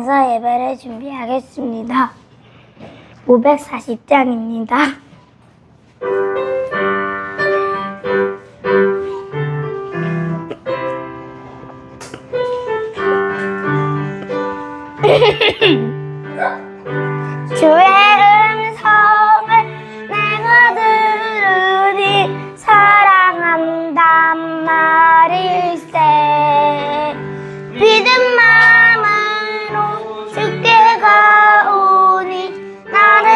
감사 예배를 준비하겠습니다. 540장입니다. 주의 음성을 내가 들으니 사랑한단 말일세. 믿음 마음으로 주께 가오니 나를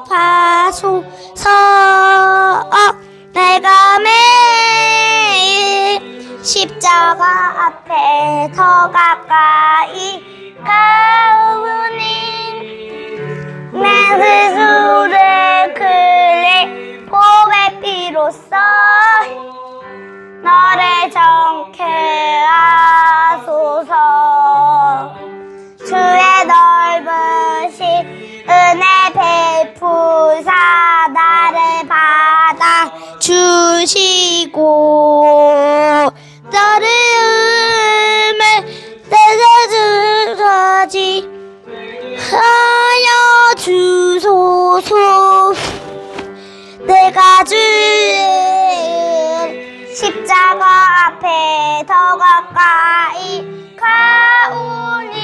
영접하소서. 내가 매일 십자가 앞에 더 가까이 가오니 내 스스로를 그리 보배 피로써 너를 정케하소서. 주의 넓으신 은혜 베푸사 나를 받아 주시고 너를 음을 내려주라지 하여 주소서. 내가 주의 십자가 앞에 더 가까이 가오니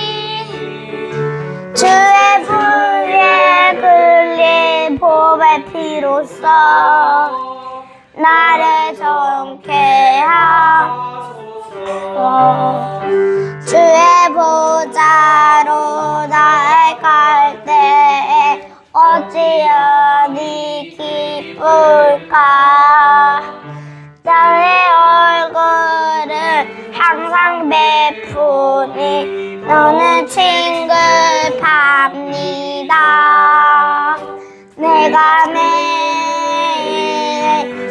주의 불에 끌린 보배 피로써 나를 정케하소서. 주의 보좌로 나아갈 때에 어찌하니 기쁠까. 나의 얼굴을 항상 베푸니 너는 칭급합니다. 내가 매일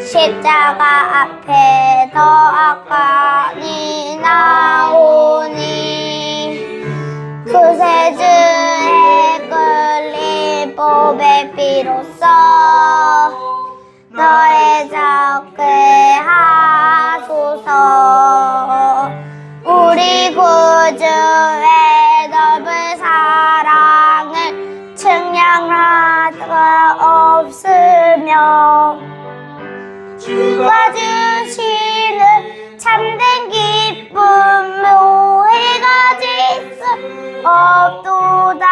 십자가 앞에 더 가까이 나오니 구세주의 끌린 보배 피로써 너의 적게 하소서. 우리 구주의 넓은 사랑을 측량할 수가 없으며 주가 주시는 참된 기쁨 묘해가 질수 없도다.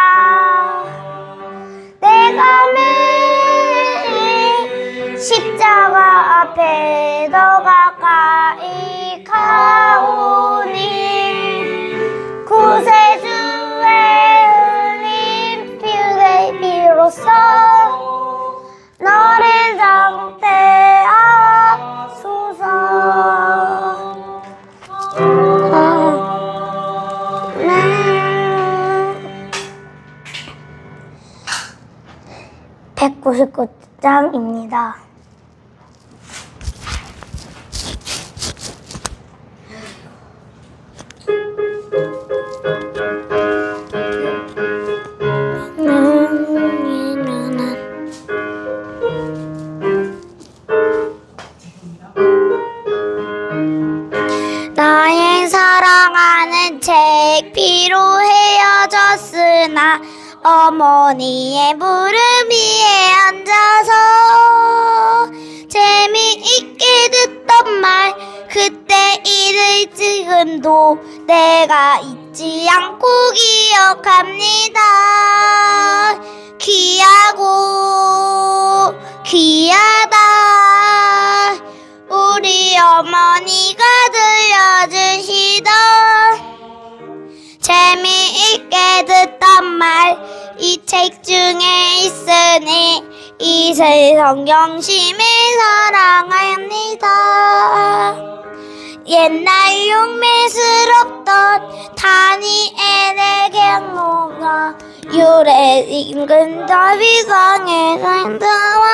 내가 매일 십자가 앞에 더 가까이 가오니 구세주의 흘린 피의 피로써 너를 정케하소서. 아멘. 199장입니다. 나의 사랑하는 책 비로 헤어졌으나 어머니의 무릎 위에 앉아서 재미있게 듣던 말 그때 일을 지금도 내가 잊지 않고 기억합니다. 귀하고 귀하다 우리 어머니가 들려주시던 재미있게 듣던 말 이 책 중에 있으니 이슬 성경심에 사랑합니다. 옛날 용매스럽던 다니엘의 경로가 유래 인근 다비강의 산다와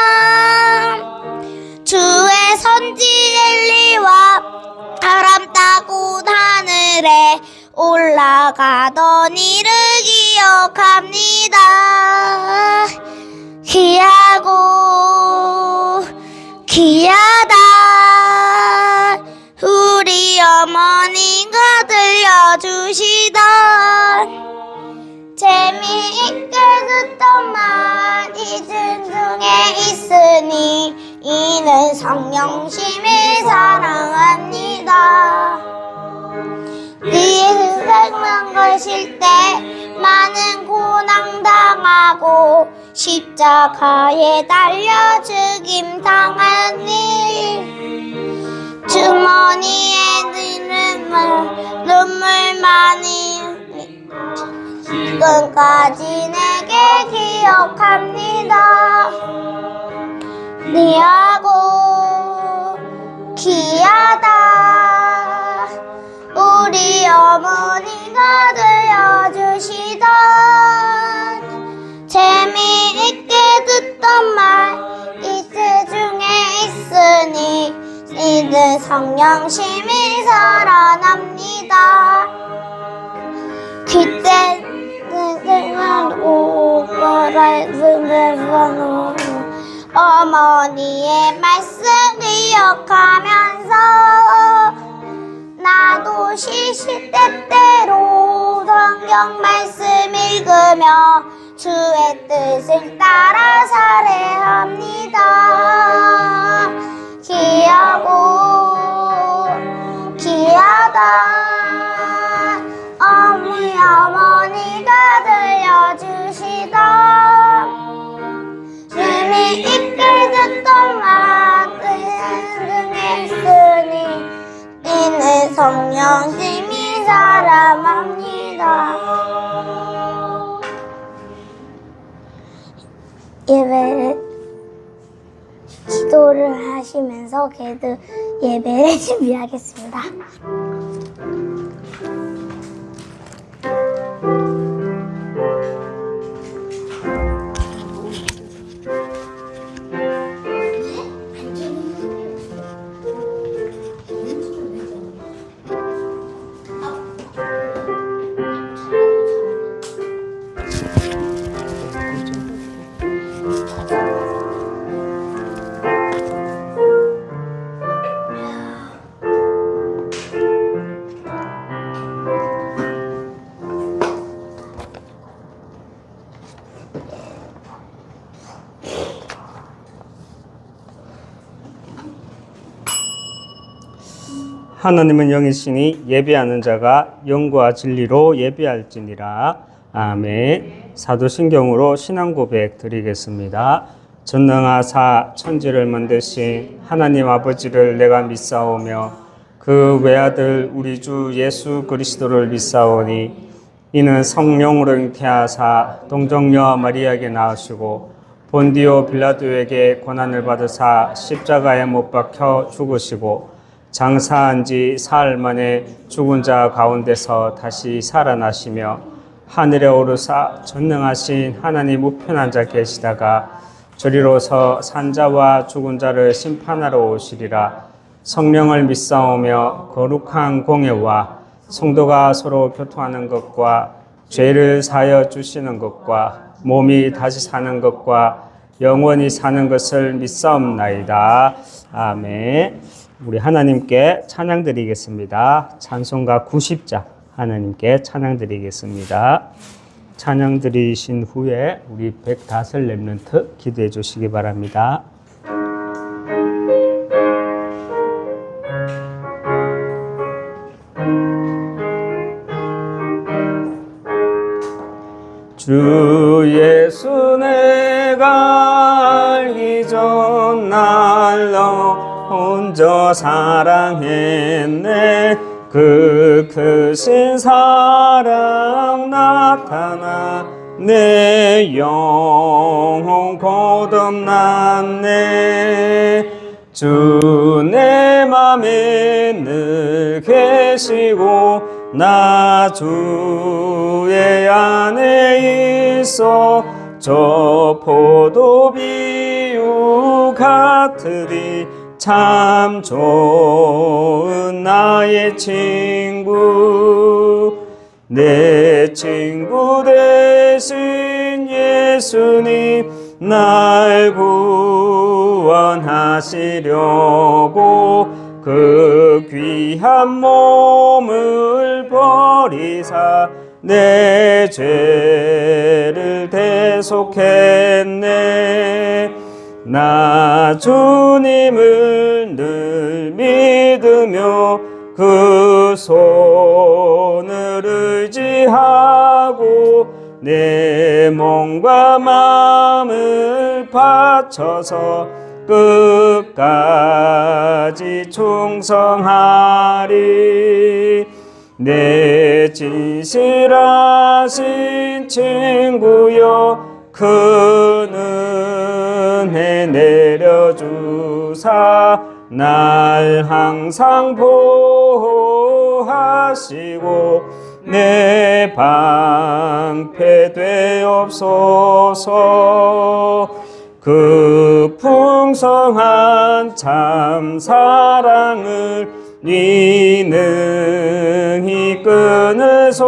주의 선지 엘리와 바람 타고 하늘에 올라가던 일을 기억합니다. 귀하고 귀하다 우리 어머니가 들려주시던 성령심이 사랑합니다. 그의 생명 거실 때 많은 고난 당하고 십자가에 달려 죽임 당하니 주머니에 눈물 많이 지금까지 내게 기억합니다. 니하고 귀하다 우리 어머니가 들려주시던 재미있게 듣던 말 이틀 중에 있으니 이들 성령심이 살아납니다. 그때는 오빠를 부르는 어머니의 말씀 기억하면서 나도 시시때때로 성경 말씀 읽으며 주의 뜻을 따라 살아합니다. 귀하고 귀하다 어머니가 들려주시던 재미있게 듣던 말 등에 있으니 이는 성령님이 사랑합니다. 예배를 기도를 하시면서 계속 예배를 준비하겠습니다. 하나님은 영이시니 예배하는 자가 영과 진리로 예배할지니라. 아멘. 사도신경으로 신앙고백 드리겠습니다. 전능하사 천지를 만드신 하나님 아버지를 내가 믿사오며 그 외아들 우리 주 예수 그리스도를 믿사오니 이는 성령으로 잉태하사 동정녀 마리아에게 낳으시고 본디오 빌라도에게 고난을 받으사 십자가에 못 박혀 죽으시고 장사한 지 사흘 만에 죽은 자 가운데서 다시 살아나시며 하늘에 오르사 전능하신 하나님 우편한 자 계시다가 저리로서 산자와 죽은 자를 심판하러 오시리라. 성령을 믿사오며 거룩한 공예와 성도가 서로 교통하는 것과 죄를 사하여 주시는 것과 몸이 다시 사는 것과 영원히 사는 것을 믿사옵나이다. 아멘. 우리 하나님께 찬양 드리겠습니다. 찬송가 90장 하나님께 찬양 드리겠습니다. 찬양 드리신 후에 우리 105 렘넌트 기도해 주시기 바랍니다. 주 예수 내가 알기 전 날로 혼자 사랑했네. 그 크신 사랑 나타나 내 영혼 거듭났네. 주 내 맘에 늘 계시고 나 주의 안에 있어 저 포도 비유 같으리. 참 좋은 나의 친구 내 친구 되신 예수님 날 구원하시려고 그 귀한 몸을 버리사 내 죄를 대속했네. 나 주님을 늘 믿으며 그 손을 의지하고 내 몸과 마음을 바쳐서 끝까지 충성하리. 내 진실하신 친구여 큰 은혜 내려주사 날 항상 보호하시고 내 방패 되옵소서. 그 풍성한 참 사랑을 능히 끊으소냐.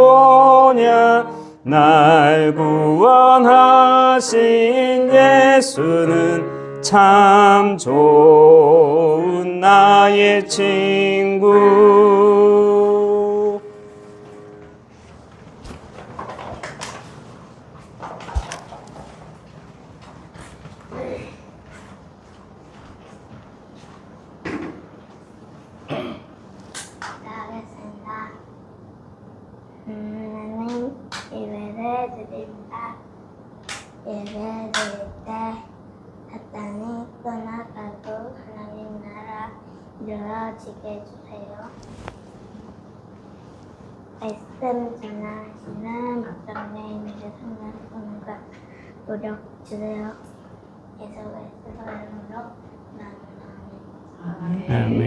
날 구원하신 예수는 참 좋은 나의 친구. 나가겠습니다. 하나님 예배를 드립니다. 예배를 드릴 때 사탄이 떠나가고 하나님 나라 이루어지게 해주세요. 말씀 전하시는 목장님에게 상담하는 것 노력 주세요. 예수 그리스도 이름으로 나누나니. 아멘.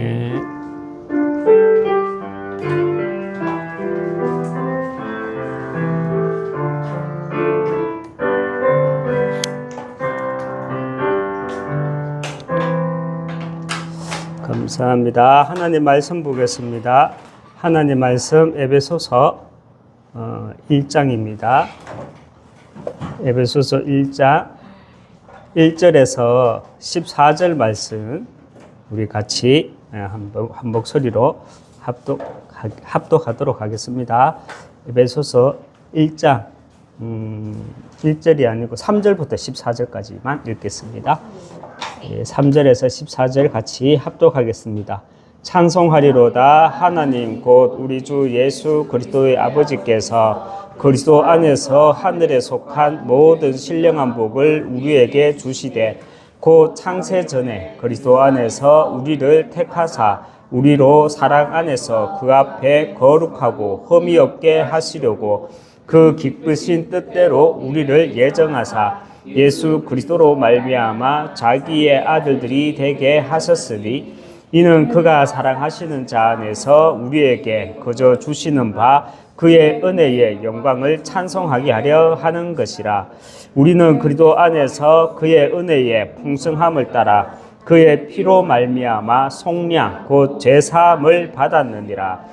감사합니다. 하나님 말씀 보겠습니다. 하나님 말씀 에베소서 1장입니다. 에베소서 1장 1절에서 14절 말씀 우리 같이 한 목소리로 합독하도록 하겠습니다. 에베소서 1장 1절이 아니고 3절부터 14절까지만 읽겠습니다. 3절에서 14절 같이 합독하겠습니다. 찬송하리로다. 하나님 곧 우리 주 예수 그리스도의 아버지께서 그리스도 안에서 하늘에 속한 모든 신령한 복을 우리에게 주시되 곧 창세 전에 그리스도 안에서 우리를 택하사 우리로 사랑 안에서 그 앞에 거룩하고 흠이 없게 하시려고 그 기쁘신 뜻대로 우리를 예정하사 예수 그리스도로 말미암아 자기의 아들들이 되게 하셨으니 이는 그가 사랑하시는 자 안에서 우리에게 거저 주시는 바 그의 은혜의 영광을 찬송하게 하려 하는 것이라. 우리는 그리스도 안에서 그의 은혜의 풍성함을 따라 그의 피로 말미암아 속량 곧 죄사함을 받았느니라.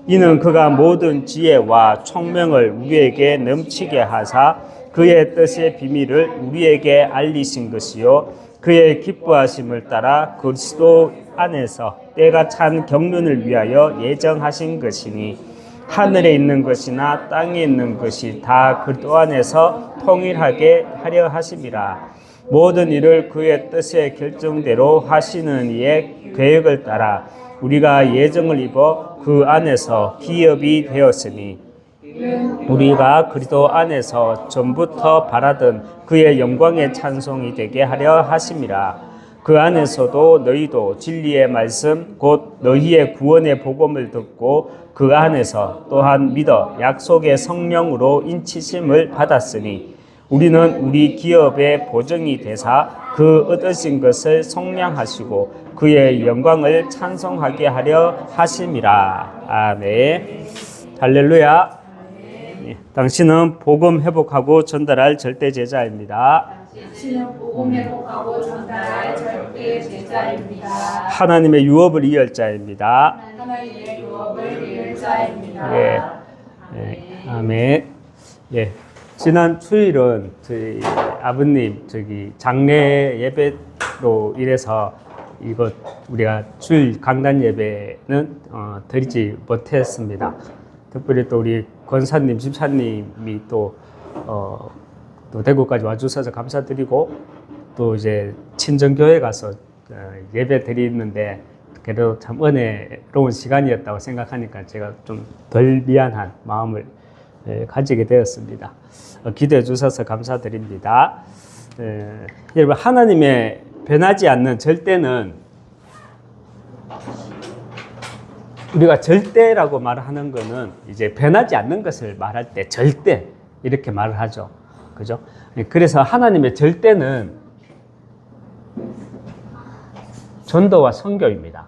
이는 그가 모든 지혜와 총명을 우리에게 넘치게 하사 그의 뜻의 비밀을 우리에게 알리신 것이요 그의 기뻐하심을 따라 그리스도 안에서 때가 찬 경륜을 위하여 예정하신 것이니 하늘에 있는 것이나 땅에 있는 것이 다 그리스도 안에서 통일하게 하려 하심이라. 모든 일을 그의 뜻의 결정대로 하시는 이의 계획을 따라 우리가 예정을 입어 그 안에서 기업이 되었으니 우리가 그리스도 안에서 전부터 바라던 그의 영광의 찬송이 되게 하려 하심이라. 그 안에서도 너희도 진리의 말씀 곧 너희의 구원의 복음을 듣고 그 안에서 또한 믿어 약속의 성령으로 인치심을 받았으니 우리는 우리 기업의 보증이 되사 그 얻으신 것을 속량하시고 그의 영광을 찬송하게 하려 하심이라. 아멘. 할렐루야. 당신은 복음 회복하고 전달할 절대 제자입니다. 당신은 복음 회복하고 전달할 절대 제자입니다. 하나님의 유업을 이을 자입니다. 하나님의 유업을 이을 자입니다. 예, 아멘. 예, 지난 주일은 저희 아버님 장례 예배로 이래서 이거 우리가 주일 강단 예배는 드리지 못했습니다. 특별히 또 우리 권사님, 집사님이 또 대구까지 와주셔서 감사드리고 또 이제 친정교회 가서 예배 드리는데 그래도 참 은혜로운 시간이었다고 생각하니까 제가 좀 덜 미안한 마음을 가지게 되었습니다. 기도해 주셔서 감사드립니다. 여러분, 하나님의 변하지 않는 절대는 우리가 절대라고 말하는 거는 이제 변하지 않는 것을 말할 때 절대 이렇게 말을 하죠. 그죠? 그래서 하나님의 절대는 전도와 선교입니다.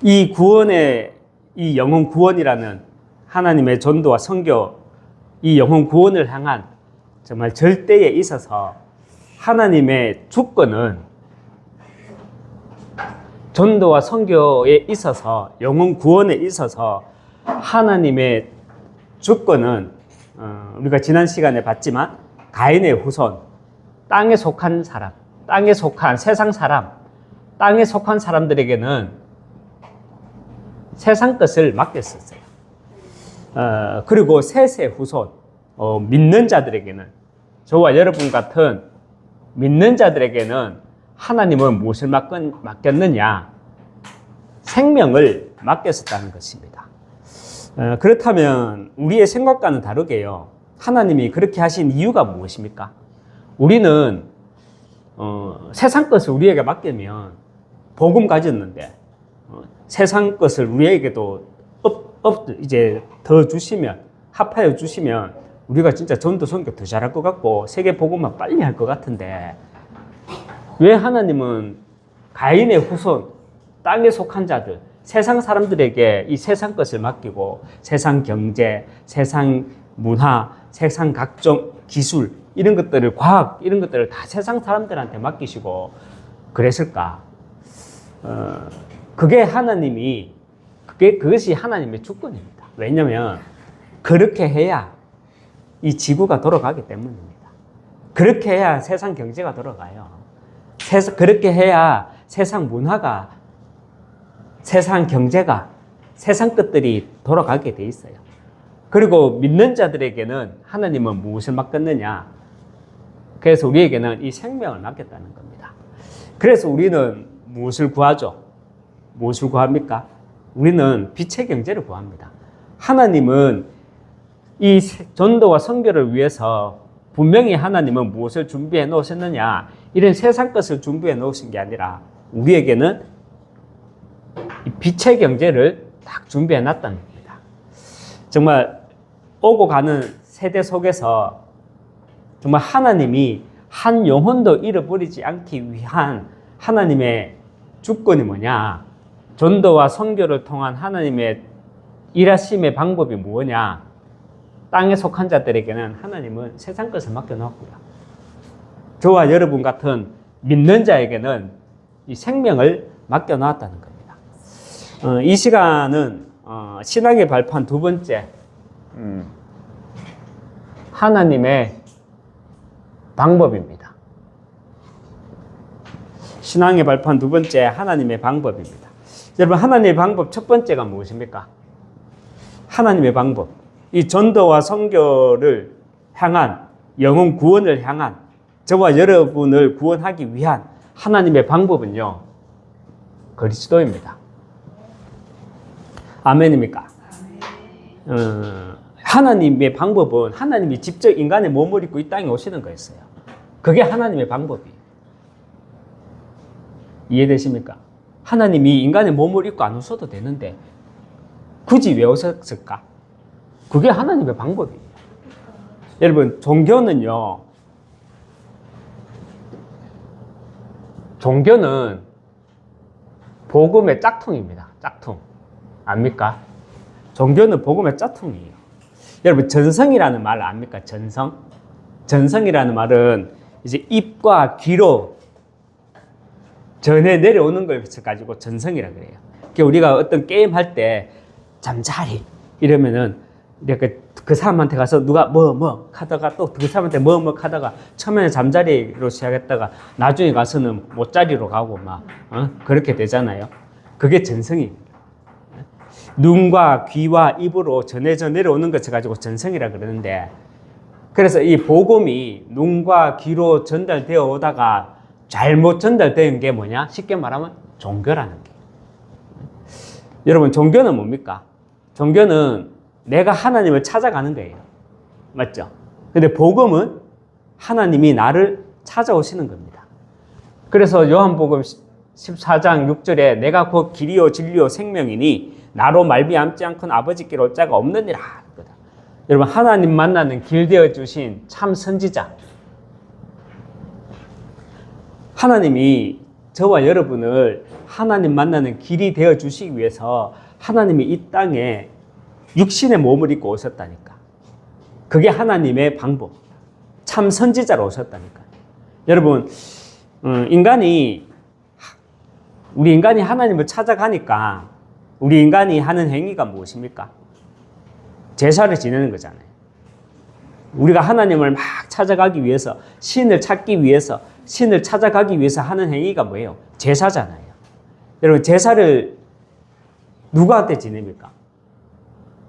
이 구원의 이 영혼 구원이라는 하나님의 전도와 선교, 이 영혼 구원을 향한 정말 절대에 있어서 하나님의 주권은 전도와 선교에 있어서 영혼 구원에 있어서 하나님의 주권은 우리가 지난 시간에 봤지만 가인의 후손, 땅에 속한 사람, 땅에 속한 세상 사람, 땅에 속한 사람들에게는 세상 것을 맡겼었어요. 그리고 셋의 후손, 믿는 자들에게는, 저와 여러분 같은 믿는 자들에게는 하나님은 무엇을 맡겼느냐? 생명을 맡겼었다는 것입니다. 그렇다면 우리의 생각과는 다르게요. 하나님이 그렇게 하신 이유가 무엇입니까? 우리는 세상 것을 우리에게 맡기면 복음 가졌는데 세상 것을 우리에게도 이제 더 주시면, 합하여 주시면 우리가 진짜 전도 선교 더 잘할 것 같고 세계 복음만 빨리 할 것 같은데, 왜 하나님은 가인의 후손, 땅에 속한 자들, 세상 사람들에게 이 세상 것을 맡기고 세상 경제, 세상 문화, 세상 각종 기술, 이런 것들을, 과학, 이런 것들을 다 세상 사람들한테 맡기시고 그랬을까? 그것이 하나님의 주권입니다. 왜냐하면 그렇게 해야 이 지구가 돌아가기 때문입니다. 그렇게 해야 세상 경제가 돌아가요. 그렇게 해야 세상 문화가, 세상 경제가, 세상 것들이 돌아가게 돼 있어요. 그리고 믿는 자들에게는 하나님은 무엇을 맡겼느냐? 그래서 우리에게는 이 생명을 맡겼다는 겁니다. 그래서 우리는 무엇을 구하죠? 무엇을 구합니까? 우리는 빛의 경제를 구합니다. 하나님은 이 전도와 선교를 위해서 분명히 하나님은 무엇을 준비해 놓으셨느냐? 이런 세상 것을 준비해 놓으신 게 아니라 우리에게는 이 빛의 경제를 딱 준비해 놨다는 겁니다. 정말 오고 가는 세대 속에서 정말 하나님이 한 영혼도 잃어버리지 않기 위한 하나님의 주권이 뭐냐? 전도와 선교를 통한 하나님의 일하심의 방법이 뭐냐? 땅에 속한 자들에게는 하나님은 세상 것을 맡겨놓았고요. 저와 여러분 같은 믿는 자에게는 이 생명을 맡겨놓았다는 겁니다. 이 시간은 신앙의 발판 두 번째, 하나님의 방법입니다. 신앙의 발판 두 번째, 하나님의 방법입니다. 여러분, 하나님의 방법 첫 번째가 무엇입니까? 하나님의 방법. 이 전도와 선교를 향한, 영혼 구원을 향한, 저와 여러분을 구원하기 위한 하나님의 방법은요, 그리스도입니다. 아멘입니까? 하나님의 방법은 하나님이 직접 인간의 몸을 입고 이 땅에 오시는 거였어요. 그게 하나님의 방법이에요. 이해되십니까? 하나님이 인간의 몸을 입고 안 오셔도 되는데 굳이 왜 오셨을까? 그게 하나님의 방법이에요. 여러분, 종교는 복음의 짝퉁입니다. 짝퉁. 압니까? 종교는 복음의 짝퉁이에요. 여러분, 전성이라는 말 압니까? 전성이라는 말은 이제 입과 귀로 전해 내려오는 걸 가지고 전성이라 그래요. 그러니까 우리가 어떤 게임 할 때 잠자리 이러면은 이렇게 그 사람한테 가서 누가 뭐 하다가 또 그 사람한테 뭐 하다가 처음에는 잠자리로 시작했다가 나중에 가서는 못자리로 가고 막 그렇게 되잖아요. 그게 전성입니다. 눈과 귀와 입으로 전해져 내려오는 것을 가지고 전성이라 그러는데, 그래서 이 복음이 눈과 귀로 전달되어 오다가 잘못 전달된 게 뭐냐? 쉽게 말하면 종교라는 게. 여러분, 종교는 뭡니까? 종교는 내가 하나님을 찾아가는 거예요. 맞죠? 근데 복음은 하나님이 나를 찾아오시는 겁니다. 그래서 요한복음 14장 6절에 내가 곧 길이요 진리요 생명이니 나로 말미암지 않고는 아버지께로 올 자가 없느니라. 여러분, 하나님 만나는 길 되어 주신 참 선지자. 하나님이 저와 여러분을 하나님 만나는 길이 되어 주시기 위해서 하나님이 이 땅에 육신의 몸을 입고 오셨다니까. 그게 하나님의 방법. 참 선지자로 오셨다니까. 여러분, 우리 인간이 하나님을 찾아가니까 우리 인간이 하는 행위가 무엇입니까? 제사를 지내는 거잖아요. 우리가 하나님을 막 찾아가기 위해서, 신을 찾기 위해서, 신을 찾아가기 위해서 하는 행위가 뭐예요? 제사잖아요. 여러분, 제사를 누구한테 지냅니까?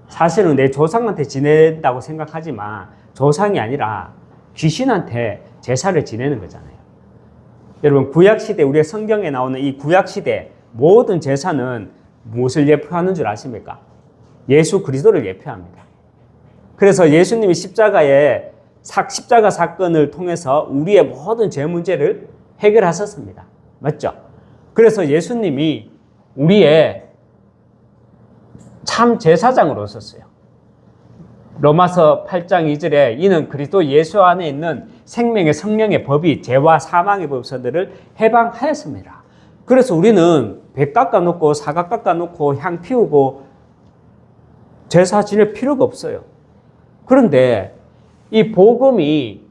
사실은 내 조상한테 지낸다고 생각하지만 조상이 아니라 귀신한테 제사를 지내는 거잖아요. 여러분, 구약시대, 우리의 성경에 나오는 이 구약시대 모든 제사는 무엇을 예표하는 줄 아십니까? 예수 그리스도를 예표합니다. 그래서 예수님이 십자가 사건을 통해서 우리의 모든 죄 문제를 해결하셨습니다. 맞죠? 그래서 예수님이 우리의 참 제사장으로 오셨어요. 로마서 8장 2절에 이는 그리스도 예수 안에 있는 생명의 성령의 법이 죄와 사망의 법서들을 해방하였습니다. 그래서 우리는 배 깎아놓고 사과 깎아놓고 향 피우고 제사 지낼 필요가 없어요. 그런데 이 복음이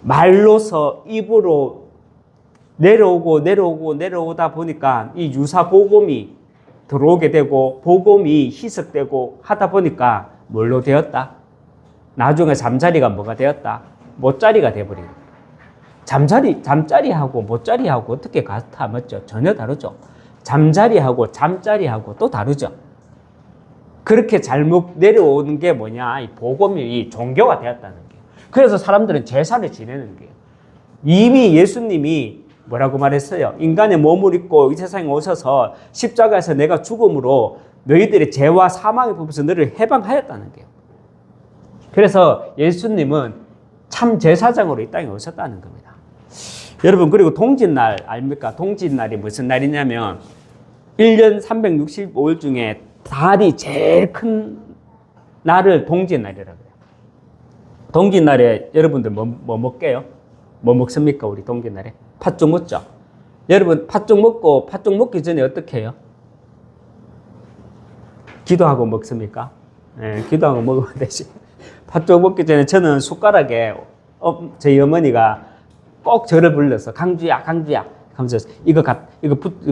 말로서 입으로 내려오다 보니까 이 유사 복음이 들어오게 되고 복음이 희석되고 하다 보니까 뭘로 되었다? 나중에 잠자리가 뭐가 되었다? 못자리가 되어버린 거예요. 잠자리하고 못자리하고 어떻게 같아? 맞죠? 전혀 다르죠. 잠자리하고 잠자리하고 또 다르죠. 그렇게 잘못 내려오는 게 뭐냐? 이 복음이 이 종교가 되었다는 거예요. 그래서 사람들은 제사를 지내는 거예요. 이미 예수님이 뭐라고 말했어요? 인간의 몸을 입고 이 세상에 오셔서 십자가에서 내가 죽음으로 너희들의 죄와 사망의 법에서 너를 해방하였다는 거예요. 그래서 예수님은 참 제사장으로 이 땅에 오셨다는 겁니다. 여러분, 그리고 동짓날 아닙니까? 동짓날이 무슨 날이냐면 1년 365일 중에 달이 제일 큰 날을 동짓날이라고 해요. 동짓날에 여러분들 뭐 먹게요? 뭐 먹습니까? 우리 동짓날에? 팥죽 먹죠? 여러분, 팥죽 먹기 전에 어떻게 해요? 기도하고 먹습니까? 네, 기도하고 먹으면 되지. 팥죽 먹기 전에 저는 숟가락에 저희 어머니가 꼭 저를 불러서 강주야 하면서 이거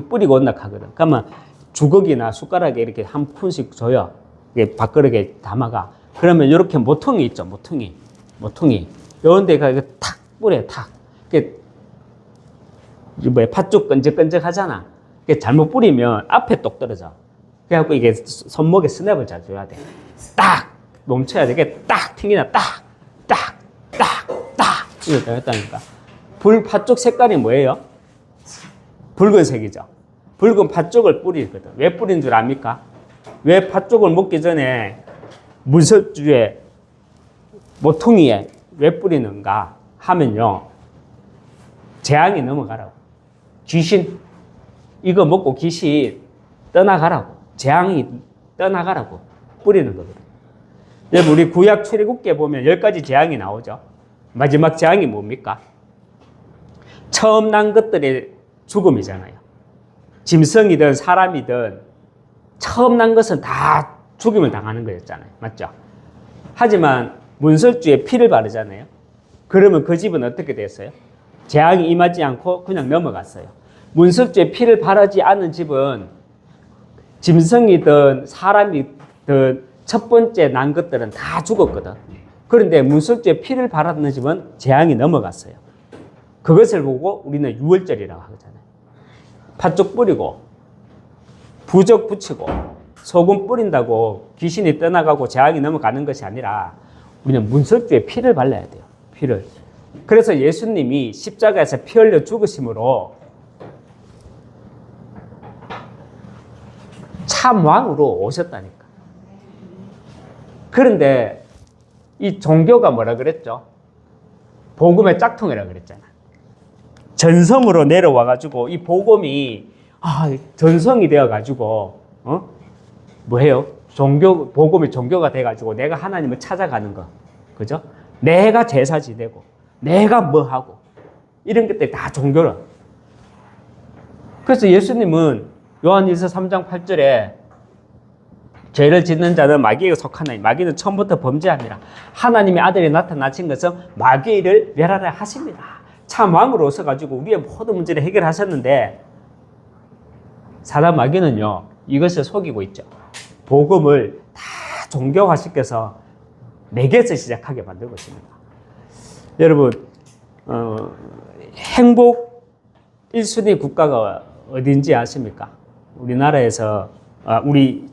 뿌리고 온다 하거든. 그러면 주걱이나 숟가락에 이렇게 한 푼씩 줘요. 이게 밥그릇에 담아가. 그러면 이렇게 모퉁이 있죠, 모퉁이. 요런 데가 이거 탁 뿌려요, 탁. 이게 팥죽 끈적끈적 하잖아. 이게 잘못 뿌리면 앞에 똑 떨어져. 그래갖고 이게 손목에 스냅을 잘 줘야 돼. 딱! 멈춰야 돼. 이게 딱 튕기나 딱! 이렇게 했다니까. 팥죽 색깔이 뭐예요? 붉은색이죠. 붉은 팥죽을 뿌리거든. 왜 뿌린 줄 압니까? 왜 팥죽을 먹기 전에 문설주에 모퉁이에 왜 뿌리는가 하면요, 재앙이 넘어가라고. 귀신 이거 먹고 귀신 떠나가라고, 재앙이 떠나가라고 뿌리는 거거든. 여러분, 우리 구약 출애굽기에 보면 10가지 재앙이 나오죠. 마지막 재앙이 뭡니까? 처음 난 것들의 죽음이잖아요. 짐승이든 사람이든 처음 난 것은 다 죽임을 당하는 거였잖아요. 맞죠? 하지만 문설주에 피를 바르잖아요. 그러면 그 집은 어떻게 됐어요? 재앙이 임하지 않고 그냥 넘어갔어요. 문설주에 피를 바르지 않은 집은 짐승이든 사람이든 첫 번째 난 것들은 다 죽었거든. 그런데 문설주에 피를 바르는 집은 재앙이 넘어갔어요. 그것을 보고 우리는 유월절이라고 하잖아요. 팥죽 뿌리고 부적 붙이고 소금 뿌린다고 귀신이 떠나가고 재앙이 넘어가는 것이 아니라 우리는 문설주에 피를 발라야 돼요. 피를. 그래서 예수님이 십자가에서 피 흘려 죽으심으로 참 왕으로 오셨다니까. 그런데 이 종교가 뭐라 그랬죠? 복음의 짝퉁이라 그랬잖아. 전성으로 내려와가지고 이 복음이 전성이 되어가지고 뭐해요? 복음이 종교가 돼가지고 내가 하나님을 찾아가는 거, 그죠? 내가 제사 지내고 내가 뭐 하고 이런 것들 다 종교라. 그래서 예수님은 요한일서 3장 8절에 죄를 짓는 자는 마귀에게 속하나니 마귀는 처음부터 범죄함이라. 하나님의 아들이 나타나신 것은 마귀를 멸하라 하십니다. 참 왕으로 오셔가지고 우리의 모든 문제를 해결하셨는데 사단 마귀는요 이것을 속이고 있죠. 복음을 다 종교화시켜서 내게서 시작하게 만들고 있습니다. 여러분 행복 1순위 국가가 어딘지 아십니까? 우리나라에서 우리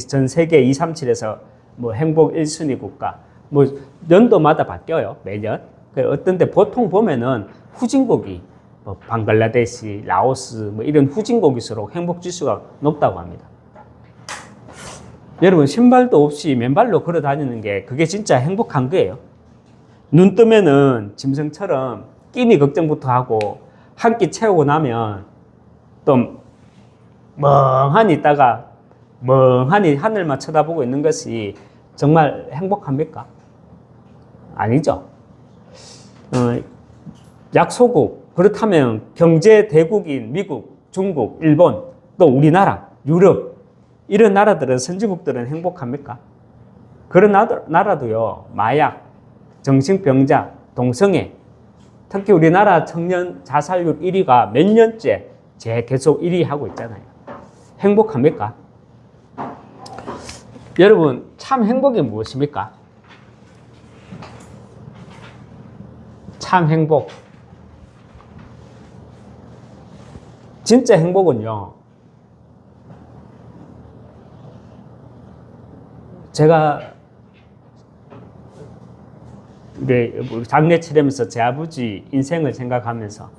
전 세계 237에서 뭐 행복 1순위 국가 뭐 연도마다 바뀌어요. 매년. 어떤 데 보통 보면은 후진국이 뭐 방글라데시, 라오스 뭐 이런 후진국일수록 행복 지수가 높다고 합니다. 여러분 신발도 없이 맨발로 걸어 다니는 게 그게 진짜 행복한 거예요. 눈 뜨면은 짐승처럼 끼니 걱정부터 하고 한 끼 채우고 나면 또 멍하니 있다가 멍하니 하늘만 쳐다보고 있는 것이 정말 행복합니까? 아니죠. 약소국, 그렇다면 경제 대국인 미국, 중국, 일본, 또 우리나라, 유럽 이런 나라들은 선진국들은 행복합니까? 그런 나라도요 마약, 정신병자, 동성애 특히 우리나라 청년 자살률 1위가 몇 년째 계속 1위 하고 있잖아요. 행복합니까? 여러분 참 행복이 무엇입니까? 참 행복. 진짜 행복은요. 제가 장례 치르면서 제 아버지 인생을 생각하면서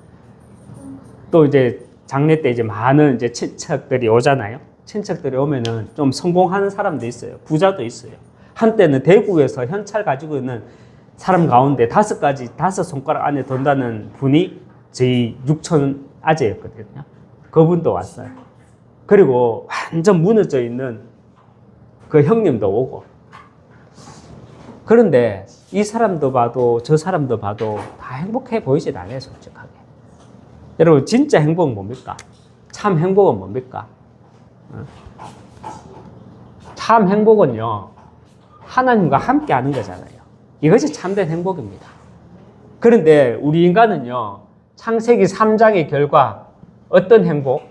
또 이제 장례 때 이제 많은 이제 친척들이 오잖아요. 친척들이 오면은 좀 성공하는 사람도 있어요. 부자도 있어요. 한때는 대구에서 현찰 가지고 있는 사람 가운데 5 손가락 안에 든다는 분이 저희 육촌 아재였거든요. 그분도 왔어요. 그리고 완전 무너져 있는 그 형님도 오고. 그런데 이 사람도 봐도 저 사람도 봐도 다 행복해 보이질 않아요, 솔직하게. 여러분 진짜 행복은 뭡니까? 참 행복은 뭡니까? 참 행복은요 하나님과 함께 하는 거잖아요. 이것이 참된 행복입니다. 그런데 우리 인간은요 창세기 3장의 결과 어떤 행복?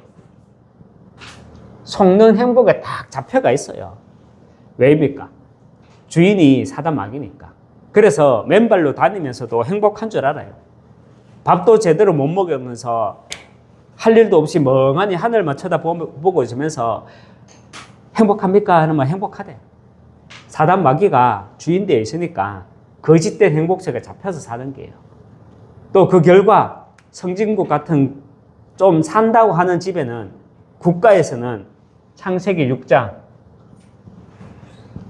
속는 행복에 딱 잡혀가 있어요. 왜입니까? 주인이 사단 마귀니까. 그래서 맨발로 다니면서도 행복한 줄 알아요. 밥도 제대로 못 먹으면서 할 일도 없이 멍하니 하늘만 쳐다보고 있으면서 행복합니까? 하면 행복하대. 사단 마귀가 주인되어 있으니까 거짓된 행복세가 잡혀서 사는 게예요. 또 그 결과 성진국 같은 좀 산다고 하는 집에는 국가에서는 창세기 6장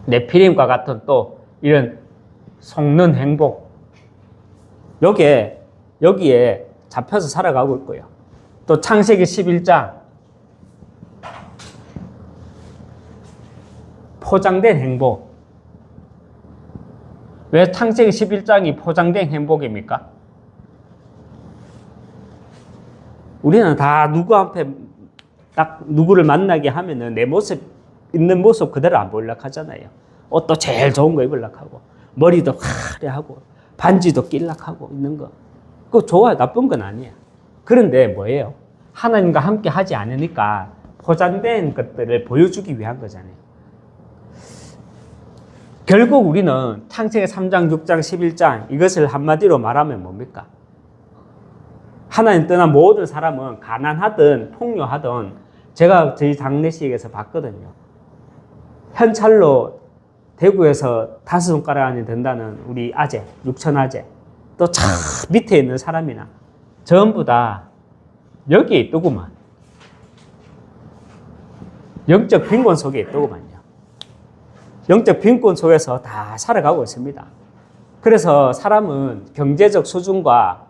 네피림과 같은 또 이런 속는 행복 여기에 잡혀서 살아가고 있고요. 또 창세기 11장 포장된 행복. 왜 창세기 11장이 포장된 행복입니까? 우리는 다 누구한테 딱 누구를 만나게 하면은 내 모습 있는 모습 그대로 안 보이려고 하잖아요. 옷도 제일 좋은 거 입으려고 하고 머리도 화려하고 반지도 끼려고 하고 있는 거. 그거 좋아요. 나쁜 건 아니야. 그런데 뭐예요? 하나님과 함께 하지 않으니까 포장된 것들을 보여주기 위한 거잖아요. 결국 우리는 창세기 3장, 6장, 11장 이것을 한마디로 말하면 뭡니까? 하나님 떠난 모든 사람은 가난하든 풍요하든 제가 저희 장례식에서 봤거든요. 현찰로 대구에서 5손가락 안에 든다는 우리 아재, 육천 아재, 또 저 밑에 있는 사람이나 전부 다 여기에 있더구만. 영적 빈곤 속에 있더구만요. 영적 빈곤 속에서 다 살아가고 있습니다. 그래서 사람은 경제적 수준과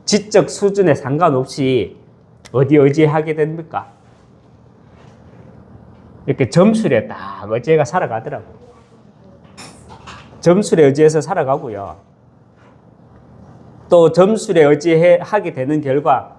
지적 수준에 상관없이 어디 하게 됩니까? 이렇게 점술에 딱 의지가 살아가더라고요. 점술에 의지해서 살아가고요. 또 점술에 의지하게 되는 결과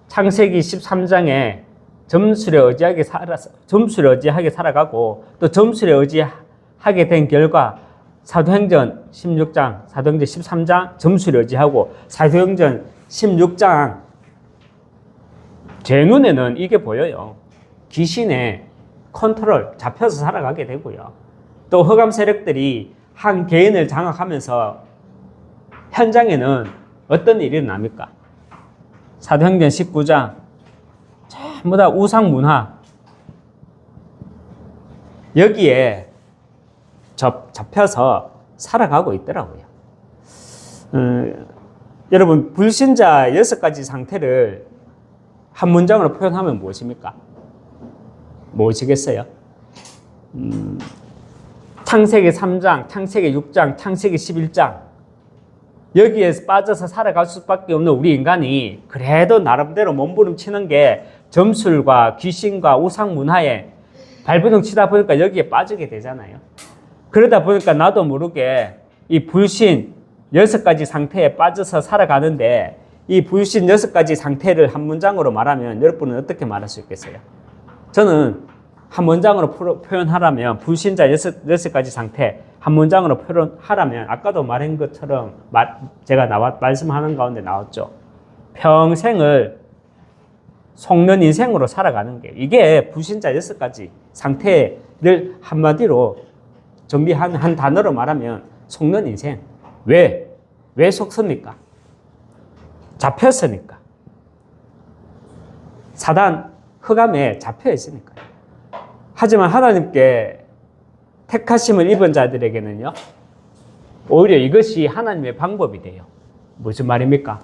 창세기 13장에 점술에 의지하게 살아가고 또 점술에 의지하게 된 결과 사도행전 16장, 사도행전 13장 점술에 의지하고 사도행전 16장 제 눈에는 이게 보여요. 귀신의 컨트롤, 잡혀서 살아가게 되고요. 또 흑암 세력들이 한 개인을 장악하면서 현장에는 어떤 일이 일어납니까? 사도행전 19장 전부 다 우상 문화 여기에 잡혀서 살아가고 있더라고요. 여러분 불신자 6가지 상태를 한 문장으로 표현하면 무엇입니까? 무엇이겠어요? 창세기 3장, 창세기 6장, 창세기 11장 여기에 빠져서 살아갈 수밖에 없는 우리 인간이 그래도 나름대로 몸부림치는 게 점술과 귀신과 우상 문화에 발버둥 치다 보니까 여기에 빠지게 되잖아요. 그러다 보니까 나도 모르게 이 불신 6가지 상태에 빠져서 살아가는데 이 불신 6가지 상태를 한 문장으로 말하면 여러분은 어떻게 말할 수 있겠어요? 저는 한 문장으로 표현하라면 불신자 6가지 상태 한 문장으로 표현하라면 아까도 말한 것처럼 제가 말씀하는 가운데 나왔죠. 평생을 속는 인생으로 살아가는 게 이게 불신자 6가지 상태를 한마디로 정비한 한 단어로 말하면 속는 인생. 왜 속습니까? 잡혔으니까. 사단 흑암에 잡혀 있으니까. 하지만 하나님께 택하심을 입은 자들에게는요, 오히려 이것이 하나님의 방법이 돼요. 무슨 말입니까?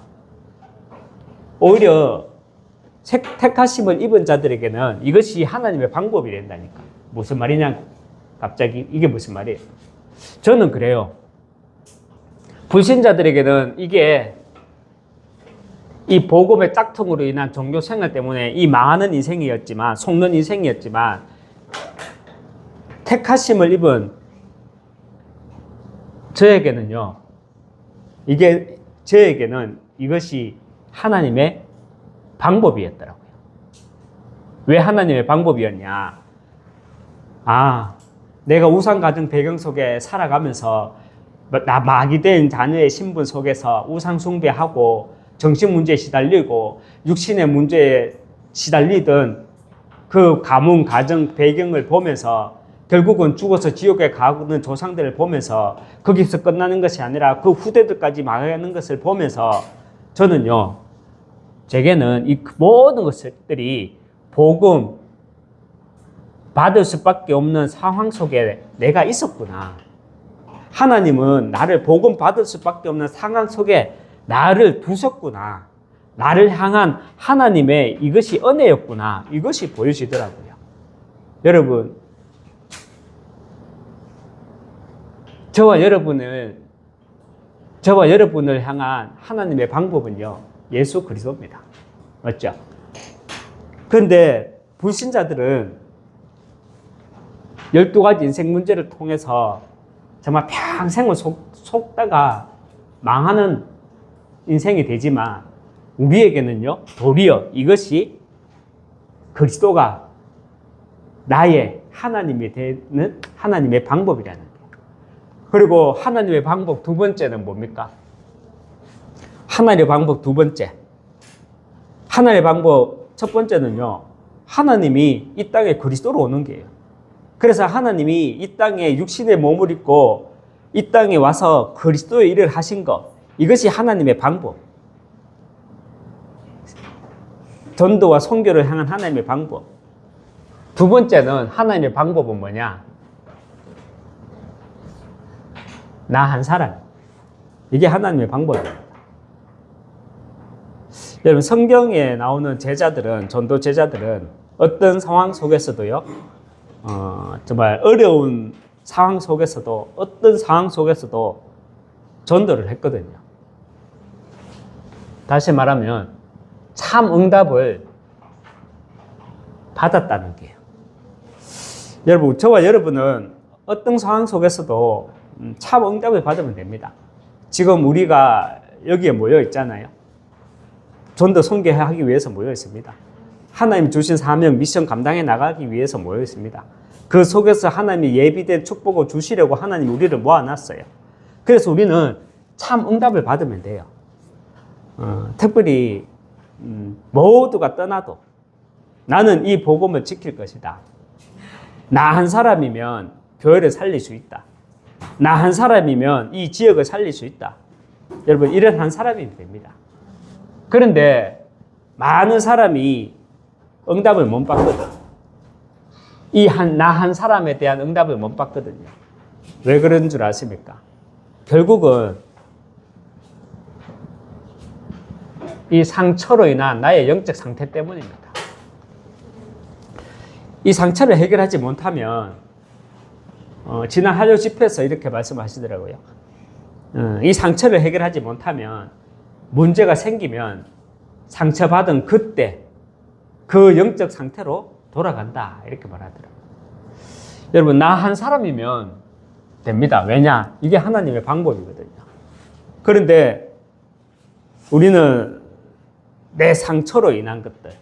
오히려 택하심을 입은 자들에게는 이것이 하나님의 방법이 된다니까. 무슨 말이냐? 갑자기 이게 무슨 말이에요? 저는 그래요. 불신자들에게는 이게 이 복음의 짝퉁으로 인한 종교 생활 때문에 이 망하는 인생이었지만, 속는 인생이었지만, 택하심을 입은 저에게는요, 저에게는 이것이 하나님의 방법이었더라고요. 왜 하나님의 방법이었냐? 내가 우상가정 배경 속에 살아가면서 마귀된 자녀의 신분 속에서 우상 숭배하고 정신 문제에 시달리고 육신의 문제에 시달리던 그 가문, 가정 배경을 보면서 결국은 죽어서 지옥에 가는 조상들을 보면서 거기서 끝나는 것이 아니라 그 후대들까지 망하는 것을 보면서 저는요, 제게는 이 모든 것들이 복음 받을 수밖에 없는 상황 속에 내가 있었구나. 하나님은 나를 복음 받을 수밖에 없는 상황 속에 나를 두셨구나. 나를 향한 하나님의 이것이 은혜였구나. 이것이 보여지더라고요. 여러분, 저와 여러분을 향한 하나님의 방법은요, 예수 그리스도입니다. 맞죠? 그런데 불신자들은 12가지 인생 문제를 통해서 정말 평생을 속다가 망하는 인생이 되지만 우리에게는요, 도리어 이것이 그리스도가 나의 하나님이 되는 하나님의 방법이라는 거예요. 그리고 하나님의 방법 두 번째는 뭡니까? 하나님의 방법 두 번째. 하나님의 방법 첫 번째는요, 하나님이 이 땅에 그리스도로 오는 거예요. 그래서 하나님이 이 땅에 육신의 몸을 입고 이 땅에 와서 그리스도의 일을 하신 것, 이것이 하나님의 방법. 전도와 선교를 향한 하나님의 방법. 두 번째는 하나님의 방법은 뭐냐? 나 한 사람. 이게 하나님의 방법입니다. 여러분, 성경에 나오는 제자들은, 전도 제자들은 어떤 상황 속에서도요, 정말 어려운 상황 속에서도, 어떤 상황 속에서도 전도를 했거든요. 다시 말하면 참 응답을 받았다는 게요. 여러분, 저와 여러분은 어떤 상황 속에서도 참 응답을 받으면 됩니다. 지금 우리가 여기에 모여 있잖아요. 전도 선교하기 위해서 모여 있습니다. 하나님 주신 사명, 미션 감당해 나가기 위해서 모여 있습니다. 그 속에서 하나님이 예비된 축복을 주시려고 하나님 우리를 모아놨어요. 그래서 우리는 참 응답을 받으면 돼요. 특별히 모두가 떠나도 나는 이 복음을 지킬 것이다. 나 한 사람이면 교회를 살릴 수 있다. 나 한 사람이면 이 지역을 살릴 수 있다. 여러분, 이런 한 사람이면 됩니다. 그런데 많은 사람이 응답을 못 받거든. 나 한 사람에 대한 응답을 못 받거든요. 왜 그런 줄 아십니까? 결국은 이 상처로 인한 나의 영적 상태 때문입니다. 이 상처를 해결하지 못하면 지난 한주 집회에서 이렇게 말씀하시더라고요. 이 상처를 해결하지 못하면 문제가 생기면 상처받은 그때 그 영적 상태로 돌아간다 이렇게 말하더라고요. 여러분, 나 한 사람이면 됩니다. 왜냐? 이게 하나님의 방법이거든요. 그런데 우리는 내 상처로 인한 것들,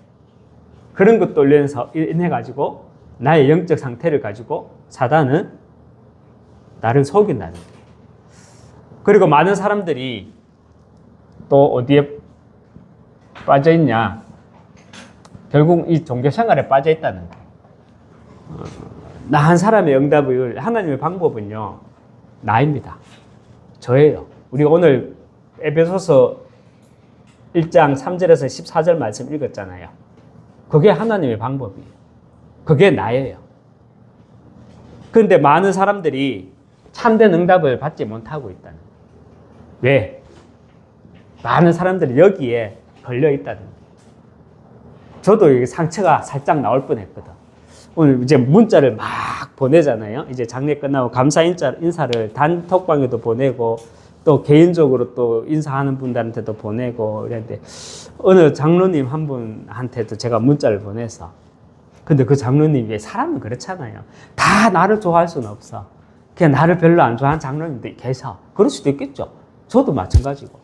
그런 것도 인해 가지고 나의 영적 상태를 가지고 사단은 나를 속인다는 거예요. 그리고 많은 사람들이 또 어디에 빠져 있냐? 결국 이 종교 생활에 빠져 있다는 거예요. 나 한 사람의 응답을, 하나님의 방법은요, 나입니다. 저예요. 우리 오늘 에베소서 1장 3절에서 14절 말씀 읽었잖아요. 그게 하나님의 방법이에요. 그게 나예요. 그런데 많은 사람들이 참된 응답을 받지 못하고 있다는 거예요. 왜? 많은 사람들이 여기에 걸려 있다는 거예요. 저도 이게 상처가 살짝 나올 뻔했거든. 오늘 이제 문자를 막 보내잖아요. 이제 장례 끝나고 감사 인사를 단톡방에도 보내고 또 개인적으로 또 인사하는 분들한테도 보내고 이랬는데 어느 장로님 한 분한테도 제가 문자를 보내서, 근데 그 장로님이, 사람은 그렇잖아요. 다 나를 좋아할 수는 없어. 그냥 나를 별로 안 좋아하는 장로님도 계셔. 그럴 수도 있겠죠. 저도 마찬가지고.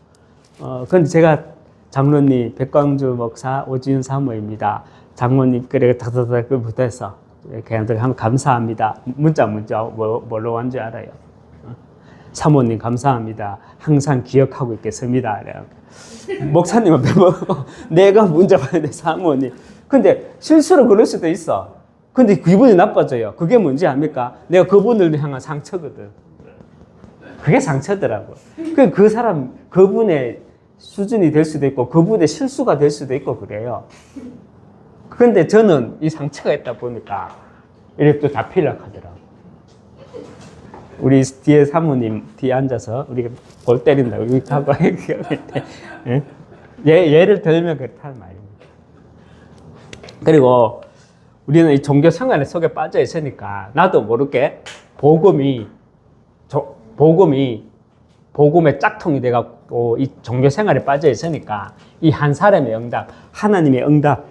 근데 제가 장로님 백광주 목사 오지윤 사모입니다. 장로님 그래 다다다 그부터 해서 그냥 하면 감사합니다. 문자 뭘로 온 줄 알아요? 사모님 감사합니다. 항상 기억하고 있겠습니다. 목사님은 배먹고 내가 문자 보내는데 사모님. 근데 실수로 그럴 수도 있어. 근데 기분이 나빠져요. 그게 뭔지 압니까? 내가 그분을 향한 상처거든. 그게 상처더라고. 그 사람, 그분의 수준이 될 수도 있고, 그분의 실수가 될 수도 있고, 그래요. 그런데 저는 이 상처가 있다 보니까, 이렇게 또 잡히려고 하더라고. 우리 뒤에 사모님 뒤에 앉아서, 우리가 골 때린다고, 이렇게 하고, 예를 들면 그렇다는 말입니다. 그리고 우리는 이 종교 생활 속에 빠져 있으니까, 나도 모르게 복음의 짝퉁이 돼갖고 이 종교 생활에 빠져 있으니까 이 한 사람의 응답, 하나님의 응답,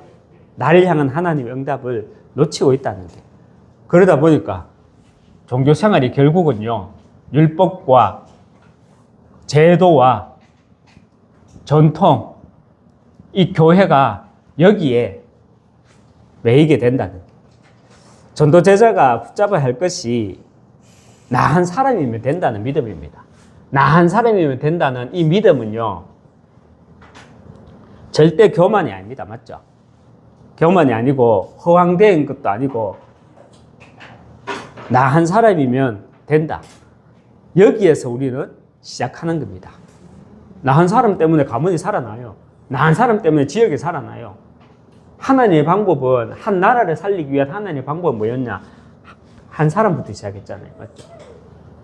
나를 향한 하나님의 응답을 놓치고 있다는 게. 그러다 보니까 종교 생활이 결국은요, 율법과 제도와 전통, 이 교회가 여기에 매이게 된다는 게. 전도 제자가 붙잡아야 할 것이 나 한 사람이면 된다는 믿음입니다. 나 한 사람이면 된다는 이 믿음은요, 절대 교만이 아닙니다. 맞죠? 교만이 아니고 허황된 것도 아니고 나 한 사람이면 된다. 여기에서 우리는 시작하는 겁니다. 나 한 사람 때문에 가문이 살아나요. 나 한 사람 때문에 지역이 살아나요. 하나님의 방법은, 한 나라를 살리기 위한 하나님의 방법은 뭐였냐? 한 사람부터 시작했잖아요. 맞죠?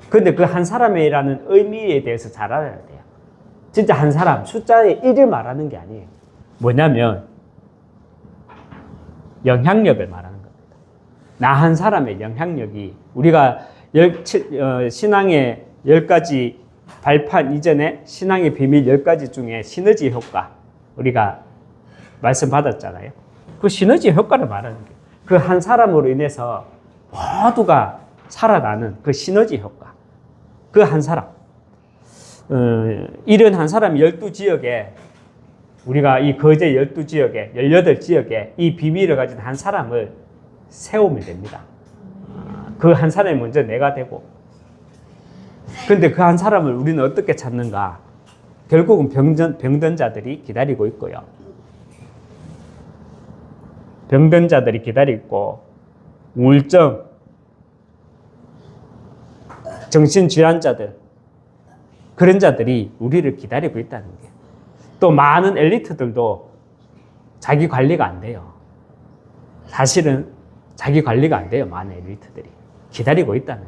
근데 그 한 사람이라는 의미에 대해서 잘 알아야 돼요. 진짜 한 사람, 숫자의 1을 말하는 게 아니에요. 뭐냐면 영향력을 말하는 겁니다. 나 한 사람의 영향력이 우리가 신앙의 10가지 발판 이전에 신앙의 비밀 10가지 중에 시너지 효과 우리가 말씀 받았잖아요. 그 시너지 효과를 말하는 거예요. 그 한 사람으로 인해서 모두가 살아나는 그 시너지 효과. 그 한 사람. 이런 한 사람이 12지역에 우리가 이 거제 12지역에 18지역에 이 비밀을 가진 한 사람을 세우면 됩니다. 그 한 사람이 먼저 내가 되고 근데 그 한 사람을 우리는 어떻게 찾는가? 결국은 병든 자들이 기다리고 있고요. 병든 자들이 기다리고 있고 우울증, 정신질환자들 그런 자들이 우리를 기다리고 있다는 거예요. 또 많은 엘리트들도 자기 관리가 안 돼요. 사실은 자기 관리가 안 돼요. 많은 엘리트들이 기다리고 있다는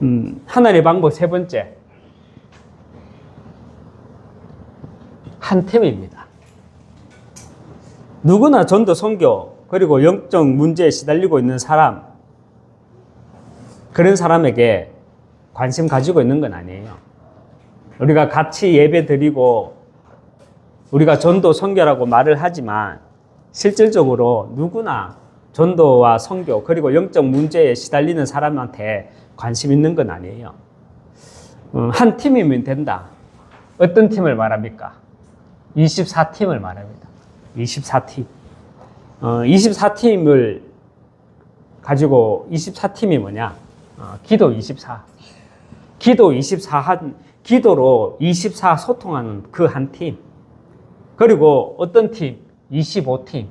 거예요. 하나님의 방법 세 번째, 한 팀입니다. 누구나 전도 선교 그리고 영적 문제에 시달리고 있는 사람, 그런 사람에게 관심 가지고 있는 건 아니에요. 우리가 같이 예배 드리고 우리가 전도 선교라고 말을 하지만 실질적으로 누구나 전도와 선교 그리고 영적 문제에 시달리는 사람한테 관심 있는 건 아니에요. 한 팀이면 된다. 어떤 팀을 말합니까? 24팀을 말합니다. 24팀. 24팀을 가지고 24팀이 뭐냐? 기도 24. 기도 24 기도로 24 소통하는 그 한 팀. 그리고 어떤 팀? 25팀.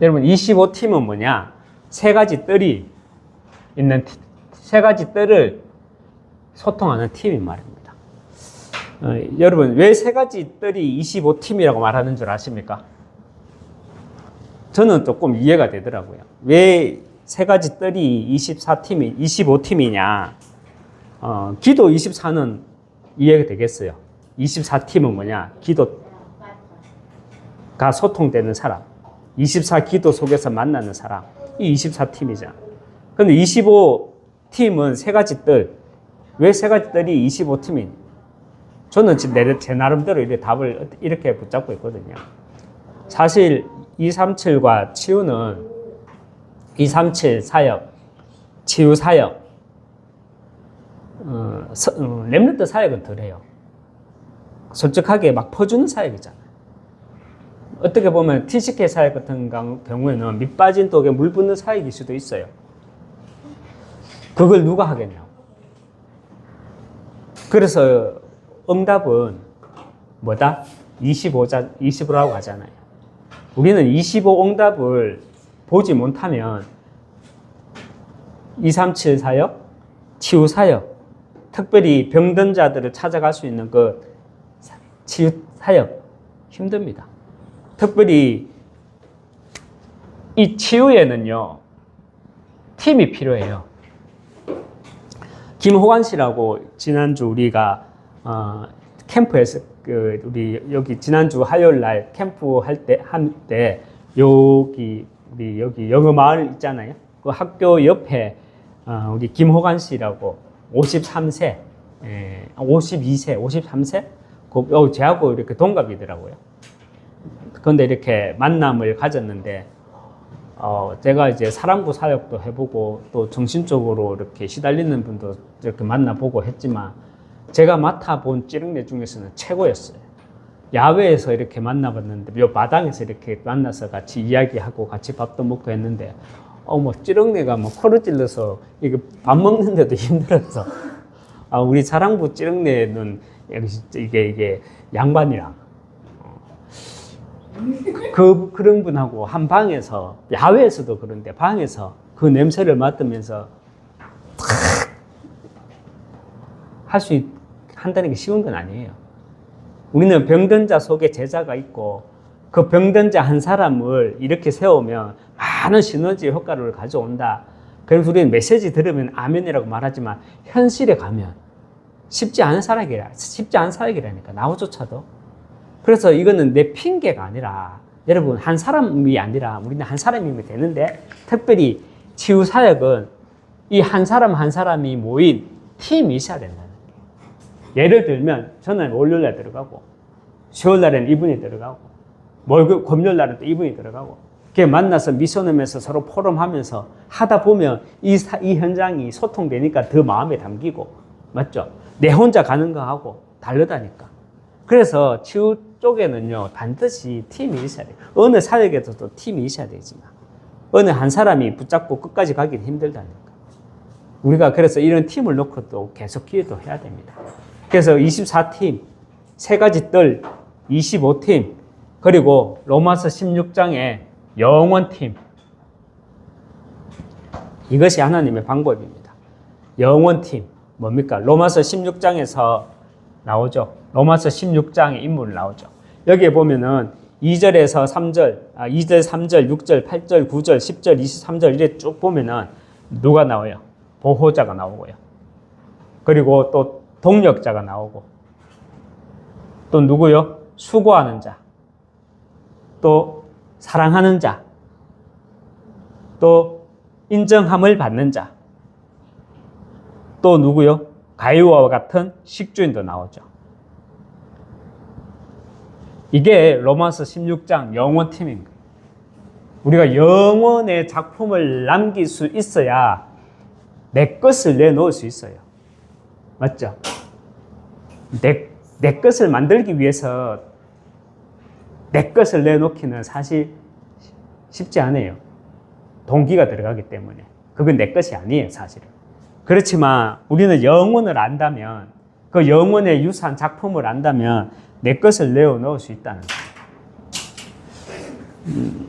여러분 25팀은 뭐냐? 세 가지 뜰이 있는 세 가지 뜰을 소통하는 팀이 말입니다. 여러분 왜 세 가지 뜰이 25팀이라고 말하는 줄 아십니까? 저는 조금 이해가 되더라고요. 왜 세 가지 뜰이 25팀이냐? 기도 24는 이해가 되겠어요. 24팀은 뭐냐? 기도가 소통되는 사람. 24 기도 속에서 만나는 사람. 이 24팀이잖아. 근데 25팀은 세 가지 뜰. 왜 세 가지 뜰이 25팀이냐? 저는 지금 제 나름대로 이렇게 답을 이렇게 붙잡고 있거든요. 사실 237과 치유는 237 사역, 치유 사역, 렘넌트 사역은 덜해요. 솔직하게 막 퍼주는 사역이잖아요. 어떻게 보면 TCK 사역 같은 경우에는 밑 빠진 독에 물 붓는 사역일 수도 있어요. 그걸 누가 하겠냐고. 그래서 응답은 뭐다? 25라고 하잖아요. 우리는 25 응답을 보지 못하면 237 사역, 치유 사역, 특별히 병든 자들을 찾아갈 수 있는 그 치유 사역 힘듭니다. 특별히 이 치유에는요 팀이 필요해요. 김호관 씨라고 지난주 우리가 캠프에서 우리 여기 지난주 화요일 날 캠프 할 때 여기 우리 여기 영어 마을 있잖아요. 그 학교 옆에 우리 김호관 씨라고 53세, 52세, 53세? 제하고 이렇게 동갑이더라고요. 그런데 이렇게 만남을 가졌는데, 제가 이제 사랑부 사역도 해보고, 또 정신적으로 이렇게 시달리는 분도 이렇게 만나보고 했지만, 제가 맡아본 찌릉내 중에서는 최고였어요. 야외에서 이렇게 만나봤는데, 요 마당에서 이렇게 만나서 같이 이야기하고 같이 밥도 먹고 했는데, 뭐 찌릉내가 뭐 코를 찔러서 이게 밥 먹는데도 힘들어서, 우리 사랑부 찌릉내는 이게 양반이랑 그런 분하고 한 방에서 야외에서도 그런데 방에서 그 냄새를 맡으면서 한다는 게 쉬운 건 아니에요. 우리는 병든 자 속에 제자가 있고 그 병든 자 한 사람을 이렇게 세우면 많은 시너지 효과를 가져온다. 그래서 우리는 메시지 들으면 아멘이라고 말하지만 현실에 가면 쉽지 않은 사역이라니까, 나우조차도. 그래서 이거는 내 핑계가 아니라, 여러분, 한 사람이 아니라 우리는 한 사람이면 되는데, 특별히 치유 사역은 이 한 사람 한 사람이 모인 팀이 있어야 된다는 거예요. 예를 들면 저는 월요일날 들어가고, 수요일날에는 이분이 들어가고, 금요일날은 또 이분이 들어가고, 이렇게 만나서 미션하면서 서로 포럼하면서 하다 보면 이 현장이 소통되니까 더 마음에 담기고, 맞죠? 내 혼자 가는 거하고 다르다니까. 그래서 치유 쪽에는요, 반드시 팀이 있어야 돼요. 어느 사역에서도 팀이 있어야 되지만, 어느 한 사람이 붙잡고 끝까지 가기는 힘들다니까. 우리가 그래서 이런 팀을 놓고 또 계속 기회도 해야 됩니다. 그래서 24팀, 세 가지 뜰, 25팀, 그리고 로마서 16장의 영원팀. 이것이 하나님의 방법입니다. 영원팀. 뭡니까? 로마서 16장에서 나오죠. 로마서 16장의 인물 나오죠. 여기에 보면은 2절에서 3절, 2절, 3절, 6절, 8절, 9절, 10절, 23절 이렇게 쭉 보면은 누가 나와요? 보호자가 나오고요. 그리고 또 동력자가 나오고, 또 누구요? 수고하는 자, 또 사랑하는 자, 또 인정함을 받는 자, 또 누구요? 가이오와 같은 식주인도 나오죠. 이게 로마서 16장 영원팀입니다. 우리가 영원의 작품을 남길 수 있어야 내 것을 내놓을 수 있어요. 맞죠? 내 것을 만들기 위해서 내 것을 내놓기는 사실 쉽지 않아요. 동기가 들어가기 때문에. 그건 내 것이 아니에요, 사실은. 그렇지만 우리는 영혼을 안다면, 그 영혼의 유산 작품을 안다면 내 것을 내어놓을 수 있다는 거예요.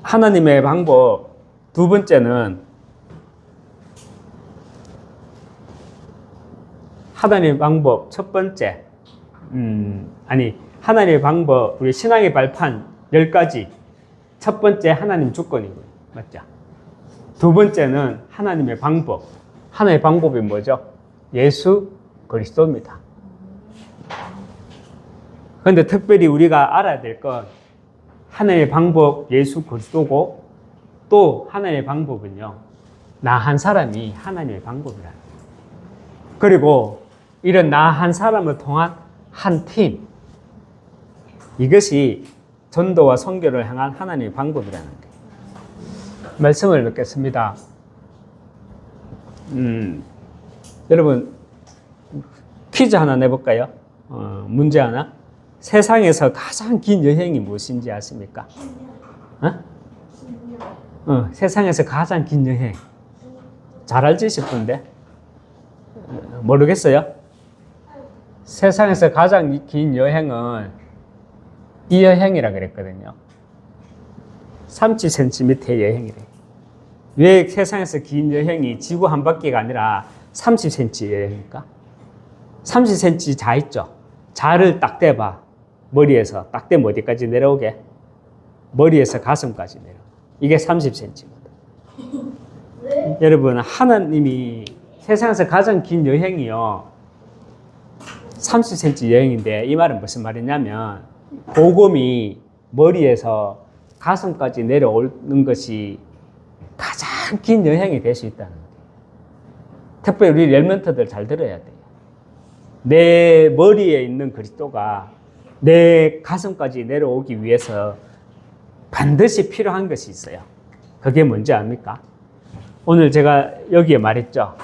하나님의 방법 두 번째는, 하나님의 방법 첫 번째, 하나님의 방법, 우리 신앙의 발판 10가지. 첫 번째 하나님 주권이고요. 맞죠? 두 번째는 하나님의 방법. 하나님의 방법이 뭐죠? 예수 그리스도입니다. 그런데 특별히 우리가 알아야 될 건 하나님의 방법 예수 그리스도고, 또 하나님의 방법은요, 나 한 사람이 하나님의 방법이라. 그리고 이런 나 한 사람을 통한 한 팀, 이것이 전도와 선교를 향한 하나님의 방법이라는 거예요. 말씀을 맺겠습니다. 여러분, 퀴즈 하나 내볼까요? 문제 하나. 세상에서 가장 긴 여행이 무엇인지 아십니까? 세상에서 가장 긴 여행. 잘 알지 싶은데? 모르겠어요? 세상에서 가장 긴 여행은 이 여행이라 그랬거든요. 30cm의 여행이래. 왜 세상에서 긴 여행이 지구 한 바퀴가 아니라 30cm 여행일까? 30cm 자 있죠? 자를 딱 대봐. 머리에서 딱 대면 어디까지 내려오게? 머리에서 가슴까지 내려. 이게 30cm거든. 여러분, 하나님이 세상에서 가장 긴 여행이요, 30cm 여행인데, 이 말은 무슨 말이냐면, 복음이 머리에서 가슴까지 내려오는 것이 가장 긴 여행이 될 수 있다는 거예요. 특별히 우리 렐멘트들 잘 들어야 돼요. 내 머리에 있는 그리스도가 내 가슴까지 내려오기 위해서 반드시 필요한 것이 있어요. 그게 뭔지 압니까? 오늘 제가 여기에 말했죠.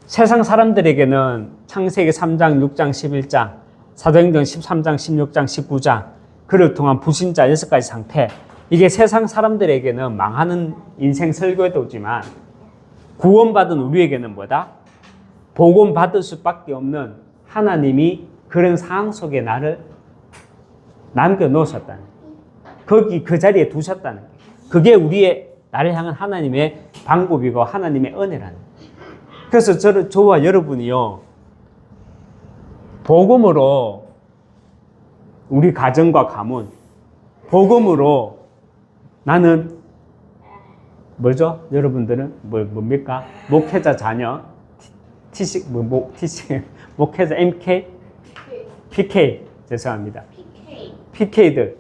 세상 사람들에게는 창세기 3장, 6장, 11장, 사도행전 13장, 16장, 19장, 그를 통한 불신자 6가지 상태, 이게 세상 사람들에게는 망하는 인생 설교도지만 구원받은 우리에게는 뭐다? 복음 받을 수밖에 없는 하나님이 그런 상황 속에 나를 남겨놓으셨다는 거기 그 자리에 두셨다는 거예요. 그게 우리의 나를 향한 하나님의 방법이고 하나님의 은혜라는 거예요. 그래서 저와 여러분이요, 복음으로 우리 가정과 가문, 복음으로 나는 뭐죠? 여러분들은 뭡니까? 목회자 자녀, 목회자 MK, PK, 죄송합니다. PK들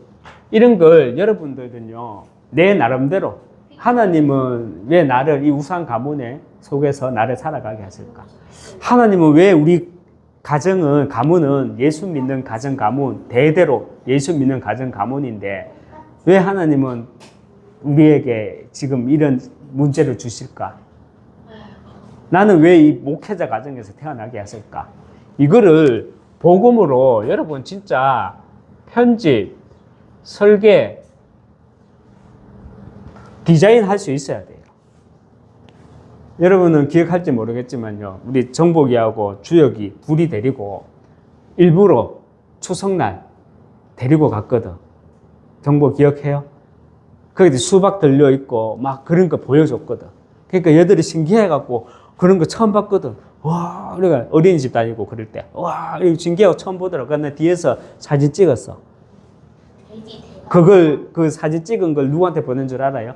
이런 걸 여러분들은요 내 나름대로 하나님은 왜 나를 이 우상 가문 속에서 나를 살아가게 하실까? 하나님은 왜 우리 가문은 예수 믿는 가정 가문 대대로 예수 믿는 가정 가문인데 왜 하나님은 우리에게 지금 이런 문제를 주실까? 나는 왜 이 목회자 가정에서 태어나게 하실까? 이거를 복음으로 여러분 진짜 편집, 설계, 디자인 할 수 있어야 돼요. 여러분은 기억할지 모르겠지만요. 우리 정복이하고 주혁이 둘이 데리고 일부러 추석날 데리고 갔거든. 정복 기억해요? 거기 수박 들려있고 막 그런 거 보여줬거든. 그러니까 얘들이 신기해갖고 그런 거 처음 봤거든. 와, 우리가 어린이집 다니고 그럴 때. 와, 이거 신기하고 처음 보더라고. 근데 뒤에서 사진 찍었어. 그 사진 찍은 걸 누구한테 보낸 줄 알아요?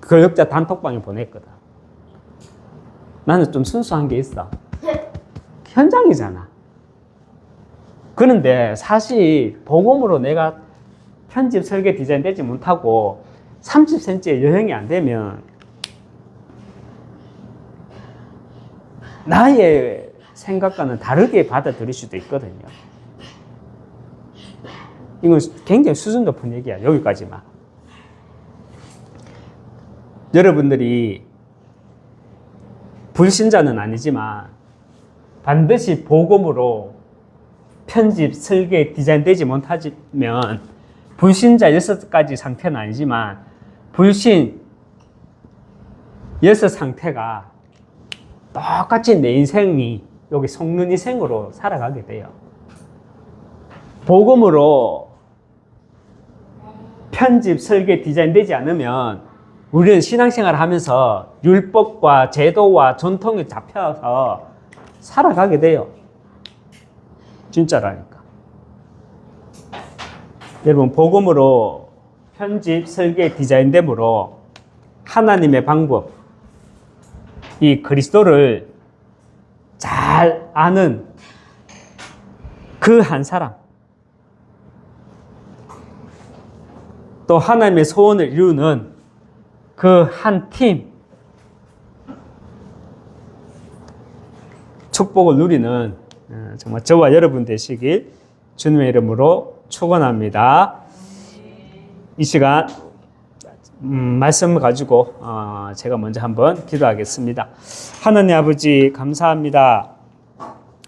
교역자 단톡방에 보냈거든. 나는 좀 순수한 게 있어. 현장이잖아. 그런데 사실 복음으로 내가 편집, 설계, 디자인 되지 못하고 30cm의 여행이 안 되면 나의 생각과는 다르게 받아들일 수도 있거든요. 이건 굉장히 수준 높은 얘기야. 여기까지만. 여러분들이 불신자는 아니지만 반드시 복음으로 편집, 설계, 디자인 되지 못하면 불신자 6가지 상태는 아니지만 불신 6 상태가 똑같이 내 인생이 여기 속는 인생으로 살아가게 돼요. 복음으로 편집, 설계, 디자인 되지 않으면 우리는 신앙생활을 하면서 율법과 제도와 전통에 잡혀서 살아가게 돼요. 진짜라니까. 여러분, 복음으로 편집, 설계, 디자인됨으로 하나님의 방법, 이 그리스도를 잘 아는 그 한 사람, 또 하나님의 소원을 이루는 그 한 팀, 축복을 누리는 정말 저와 여러분 되시길 주님의 이름으로 축원합니다. 이 시간 말씀을 가지고 제가 먼저 한번 기도하겠습니다. 하나님 아버지 감사합니다.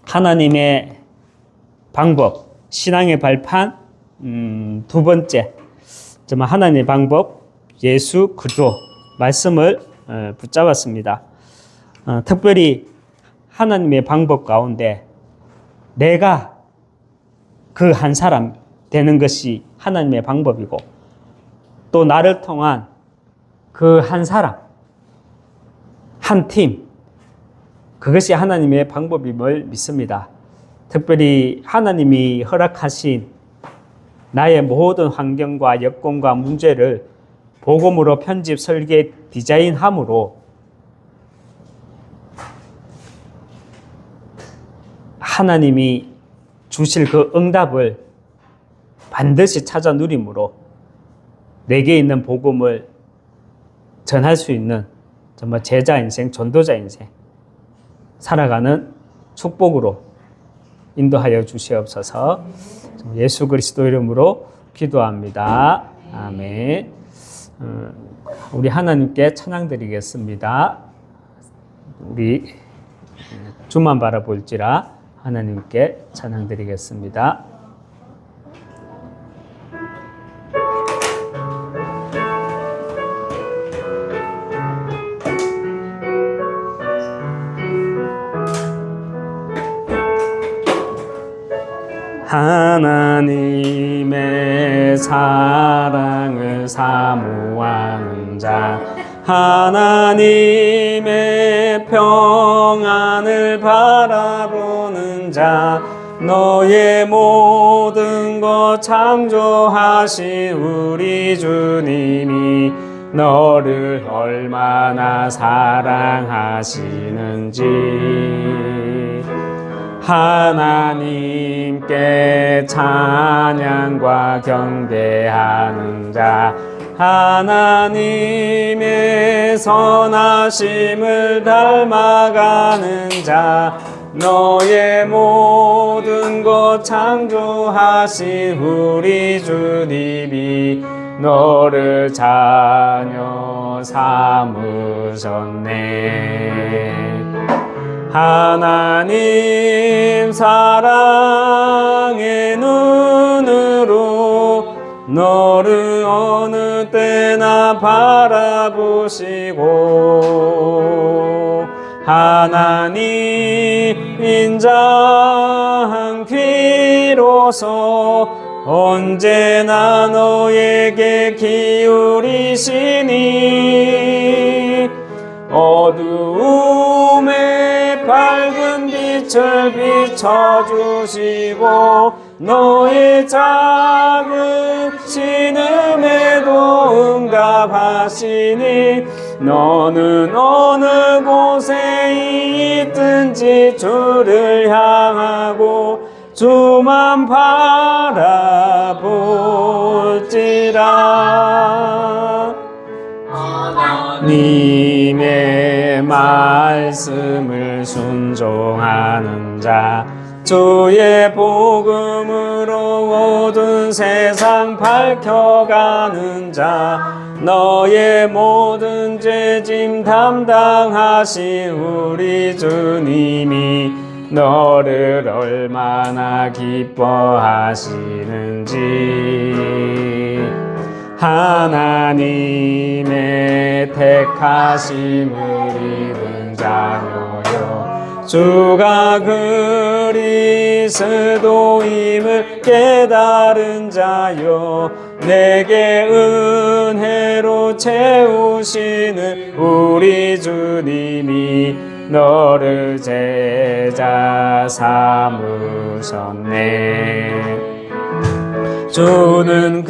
하나님의 방법, 신앙의 발판 두 번째, 정말 하나님의 방법, 예수 그리스도 말씀을 붙잡았습니다. 특별히 하나님의 방법 가운데 내가 그 한 사람 되는 것이 하나님의 방법이고 또 나를 통한 그 한 사람, 한 팀, 그것이 하나님의 방법임을 믿습니다. 특별히 하나님이 허락하신 나의 모든 환경과 여건과 문제를 복음으로 편집, 설계, 디자인함으로 하나님이 주실 그 응답을 반드시 찾아 누림으로 내게 있는 복음을 전할 수 있는 정말 제자 인생, 전도자 인생 살아가는 축복으로 인도하여 주시옵소서. 예수 그리스도 이름으로 기도합니다. 아멘. 우리 하나님께 찬양 드리겠습니다. 우리 주만 바라볼지라 하나님께 찬양 드리겠습니다. 하나님의 사랑을 사모하는 자, 하나님의 평안을 바라보는 자, 너의 모든 것 창조하신 우리 주님이 너를 얼마나 사랑하시는지 하나님께 찬양과 경배하는 자 하나님의 선하심을 닮아가는 자 너의 모든 것 창조하신 우리 주님이 너를 자녀 삼으셨네. 하나님 사랑의 눈으로 너를 어느 때나 바라보시고 하나님 인자한 귀로서 언제나 너에게 기울이시니 어두움에 밝은 빛을 비춰주시고 너의 작은 신음에도 응답하시니 너는 어느 곳에 있든지 주를 향하고 주만 바라볼지라. 하나님의 말씀을 순종하는 자 주의 복음으로 모든 세상 밝혀가는 자 너의 모든 죄짐 담당하신 우리 주님이 너를 얼마나 기뻐하시는지 하나님의 택하심을 입은 자녀여 주가 그리스도임을 깨달은 자여 내게 은혜로 채우시는 우리 주님이 너를 제자 삼으셨네. 주는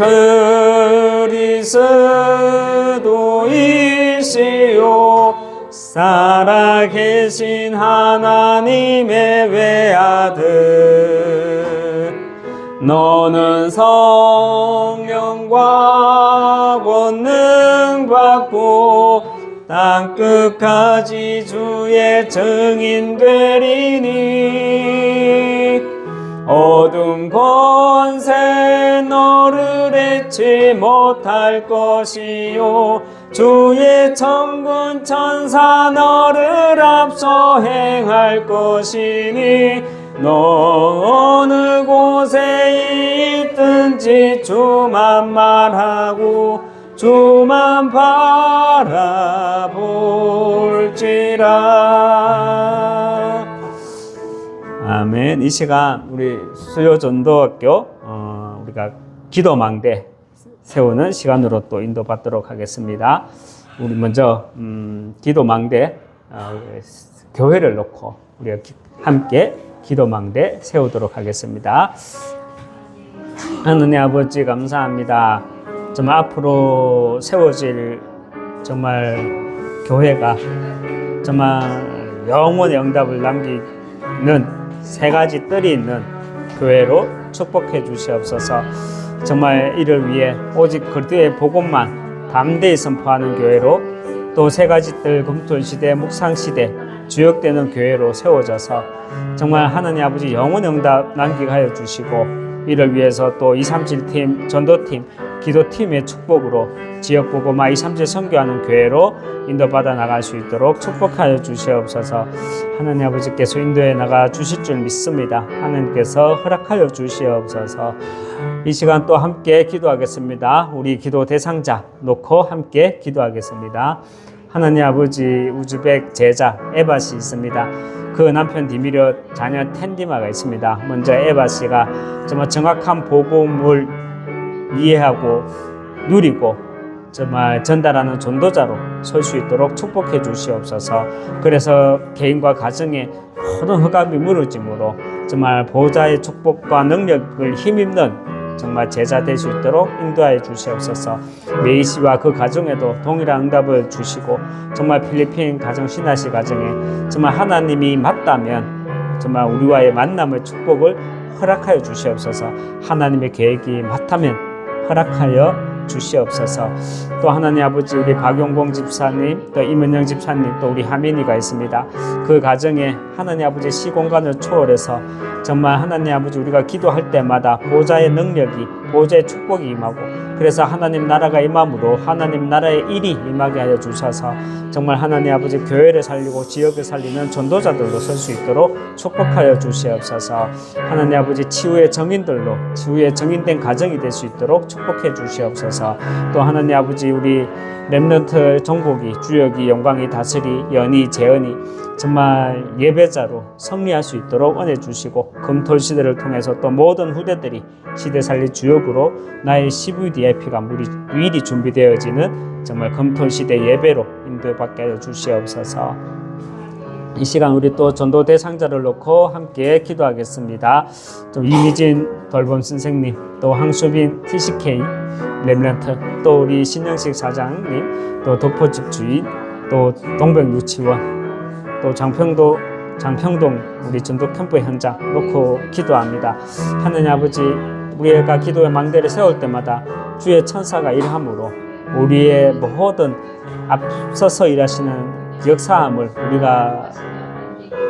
그리스도이시요 살아계신 하나님의 외아들 너는 성령과 권능 받고 땅끝까지 주의 증인 되리니 어둠 권세 너를 잊지 못할 것이요 주의 천군 천사 너를 앞서 행할 것이니 너 어느 곳에 있든지 주만 말하고 주만 바라볼지라. 아멘. 이 시간 우리 수요전도학교 우리가 기도망대 세우는 시간으로 또 인도받도록 하겠습니다. 우리 먼저 기도망대 교회를 놓고 우리가 함께 기도망대 세우도록 하겠습니다. 하느님 아버지 감사합니다. 정말 앞으로 세워질 정말 교회가 정말 영원의 응답을 남기는 세 가지 뜰이 있는 교회로 축복해 주시옵소서. 정말 이를 위해 오직 그리스도의 복음만 담대히 선포하는 교회로 또 세 가지 뜰 금토시대 묵상시대 주역되는 교회로 세워져서 정말 하나님 아버지 영원의 응답 남기게 하여 주시고 이를 위해서 또 237팀 전도팀 기도팀의 축복으로 지역복음화 237 선교하는 교회로 인도받아 나갈 수 있도록 축복하여 주시옵소서. 하나님 아버지께서 인도에 나가 주실 줄 믿습니다. 하나님께서 허락하여 주시옵소서. 이 시간 또 함께 기도하겠습니다. 우리 기도 대상자 놓고 함께 기도하겠습니다. 하나님 아버지 우즈벡 제자 에바씨 있습니다. 그 남편 디미려 자녀 텐디마가 있습니다. 먼저 에바씨가 정말 정확한 복음을 이해하고 누리고 정말 전달하는 전도자로 설 수 있도록 축복해 주시옵소서. 그래서 개인과 가정의 모든 흑암이 무너짐으로 정말 보호자의 축복과 능력을 힘입는 정말 제자 될 수 있도록 인도하여 주시옵소서. 메이 씨와 그 가정에도 동일한 응답을 주시고 정말 필리핀 가정 신하시 가정에 정말 하나님이 맞다면 정말 우리와의 만남의 축복을 허락하여 주시옵소서. 하나님의 계획이 맞다면 허락하여 주시옵소서. 또 하나님 아버지 우리 박용봉 집사님 또 임은영 집사님 또 우리 하민이가 있습니다. 그 가정에 하나님 아버지 시공간을 초월해서 정말 하나님 아버지 우리가 기도할 때마다 보좌의 능력이 보좌의 축복이 임하고 그래서 하나님 나라가 임함으로 하나님 나라의 일이 임하게 하여 주셔서 정말 하나님 아버지 교회를 살리고 지역을 살리는 전도자들로 설 수 있도록 축복하여 주시옵소서. 하나님 아버지 치유의 정인들로 치유의 정인된 가정이 될 수 있도록 축복해 주시옵소서. 또 하나님 아버지 우리 렘넌트 종국이 주역이 영광이 다스리 연희 재은이 정말 예배자로 승리할 수 있도록 은혜 주시고 금토 시대를 통해서 또 모든 후대들이 시대 살릴 주역으로 나의 CVDIP가 미리 준비되어지는 정말 금토 시대 예배로 인도받게 하여 주시옵소서. 이 시간 우리 또 전도 대상자를 놓고 함께 기도하겠습니다. 또 이미진 돌봄 선생님, 또 황수빈 TCK 렘넌트, 또 우리 신영식 사장님, 또 도포집 주인, 또 동백유치원, 또 장평동 우리 전도 캠프 현장 놓고 기도합니다. 하느님 아버지 우리가 기도의 망대를 세울 때마다 주의 천사가 일함으로 우리의 모든 앞서서 일하시는 역사함을 우리가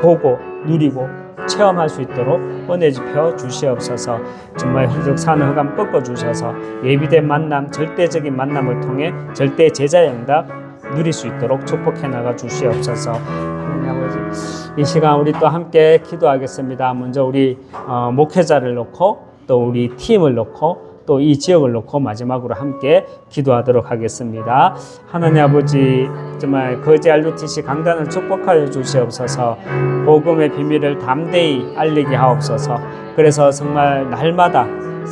보고 누리고 체험할 수 있도록 은혜 주여 주시옵소서. 정말 역사하는 흑암 꺾어 주셔서 예비된 만남, 절대적인 만남을 통해 절대 제자의 응답 누릴 수 있도록 축복해 나가 주시옵소서. 하나님 아버지 이 시간 우리 또 함께 기도하겠습니다. 먼저 우리 목회자를 놓고 또 우리 팀을 놓고 또 이 지역을 놓고 마지막으로 함께 기도하도록 하겠습니다. 하나님 아버지 정말 거제 RUTC 강단을 축복하여 주시옵소서. 복음의 비밀을 담대히 알리게 하옵소서. 그래서 정말 날마다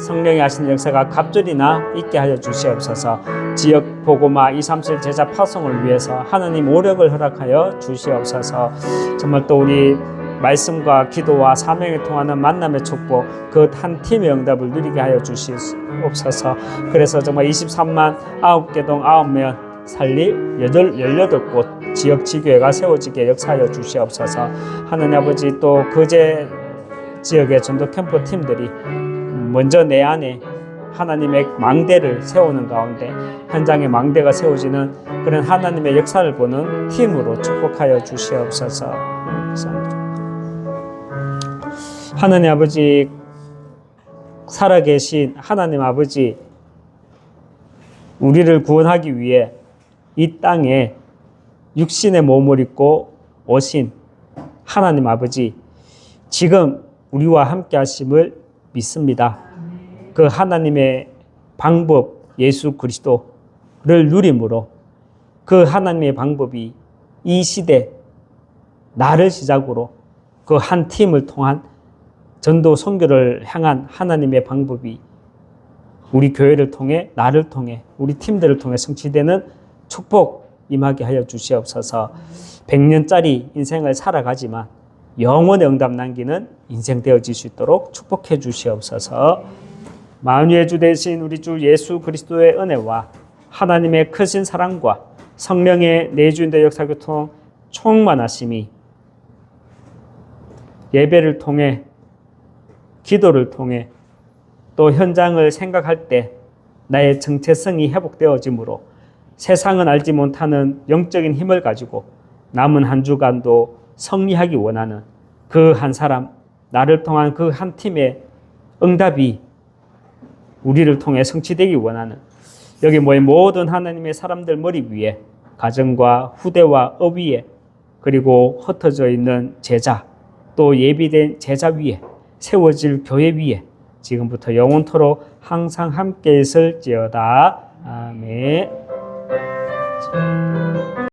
성령이 하시는 역사가 갑절이나 있게 하여 주시옵소서. 지역 복음화 237 제자 파송을 위해서 하나님 오력을 허락하여 주시옵소서. 정말 또 우리 말씀과 기도와 사명을 통하는 만남의 축복 그 한 팀의 응답을 누리게 하여 주시옵소서. 그래서 정말 23만 9개동 9면 살릴 18곳 지역 지교회가 세워지게 역사하여 주시옵소서. 하나님 아버지 또 거제 지역의 전도 캠프 팀들이 먼저 내 안에 하나님의 망대를 세우는 가운데 현장에 망대가 세워지는 그런 하나님의 역사를 보는 팀으로 축복하여 주시옵소서. 하나님 아버지 살아계신 하나님 아버지 우리를 구원하기 위해 이 땅에 육신의 몸을 입고 오신 하나님 아버지 지금 우리와 함께 하심을 믿습니다. 그 하나님의 방법 예수 그리스도를 누림으로 그 하나님의 방법이 이 시대 나를 시작으로 그 한 팀을 통한 전도 선교를 향한 하나님의 방법이 우리 교회를 통해 나를 통해 우리 팀들을 통해 성취되는 축복 임하게 하여 주시옵소서. 100년짜리 인생을 살아가지만 영원의 응답 남기는 인생 되어질 수 있도록 축복해 주시옵소서. 만유의 주 되신 우리 주 예수 그리스도의 은혜와 하나님의 크신 사랑과 성령의 내주인의 역사교통 충만하심이 예배를 통해 기도를 통해 또 현장을 생각할 때 나의 정체성이 회복되어지므로 세상은 알지 못하는 영적인 힘을 가지고 남은 한 주간도 승리하기 원하는 그 한 사람, 나를 통한 그 한 팀의 응답이 우리를 통해 성취되기 원하는 여기 모인 모든 하나님의 사람들 머리 위에 가정과 후대와 업 위에 그리고 흩어져 있는 제자 또 예비된 제자 위에 세워질 교회 위에 지금부터 영원토록 항상 함께 있을지어다. 아멘.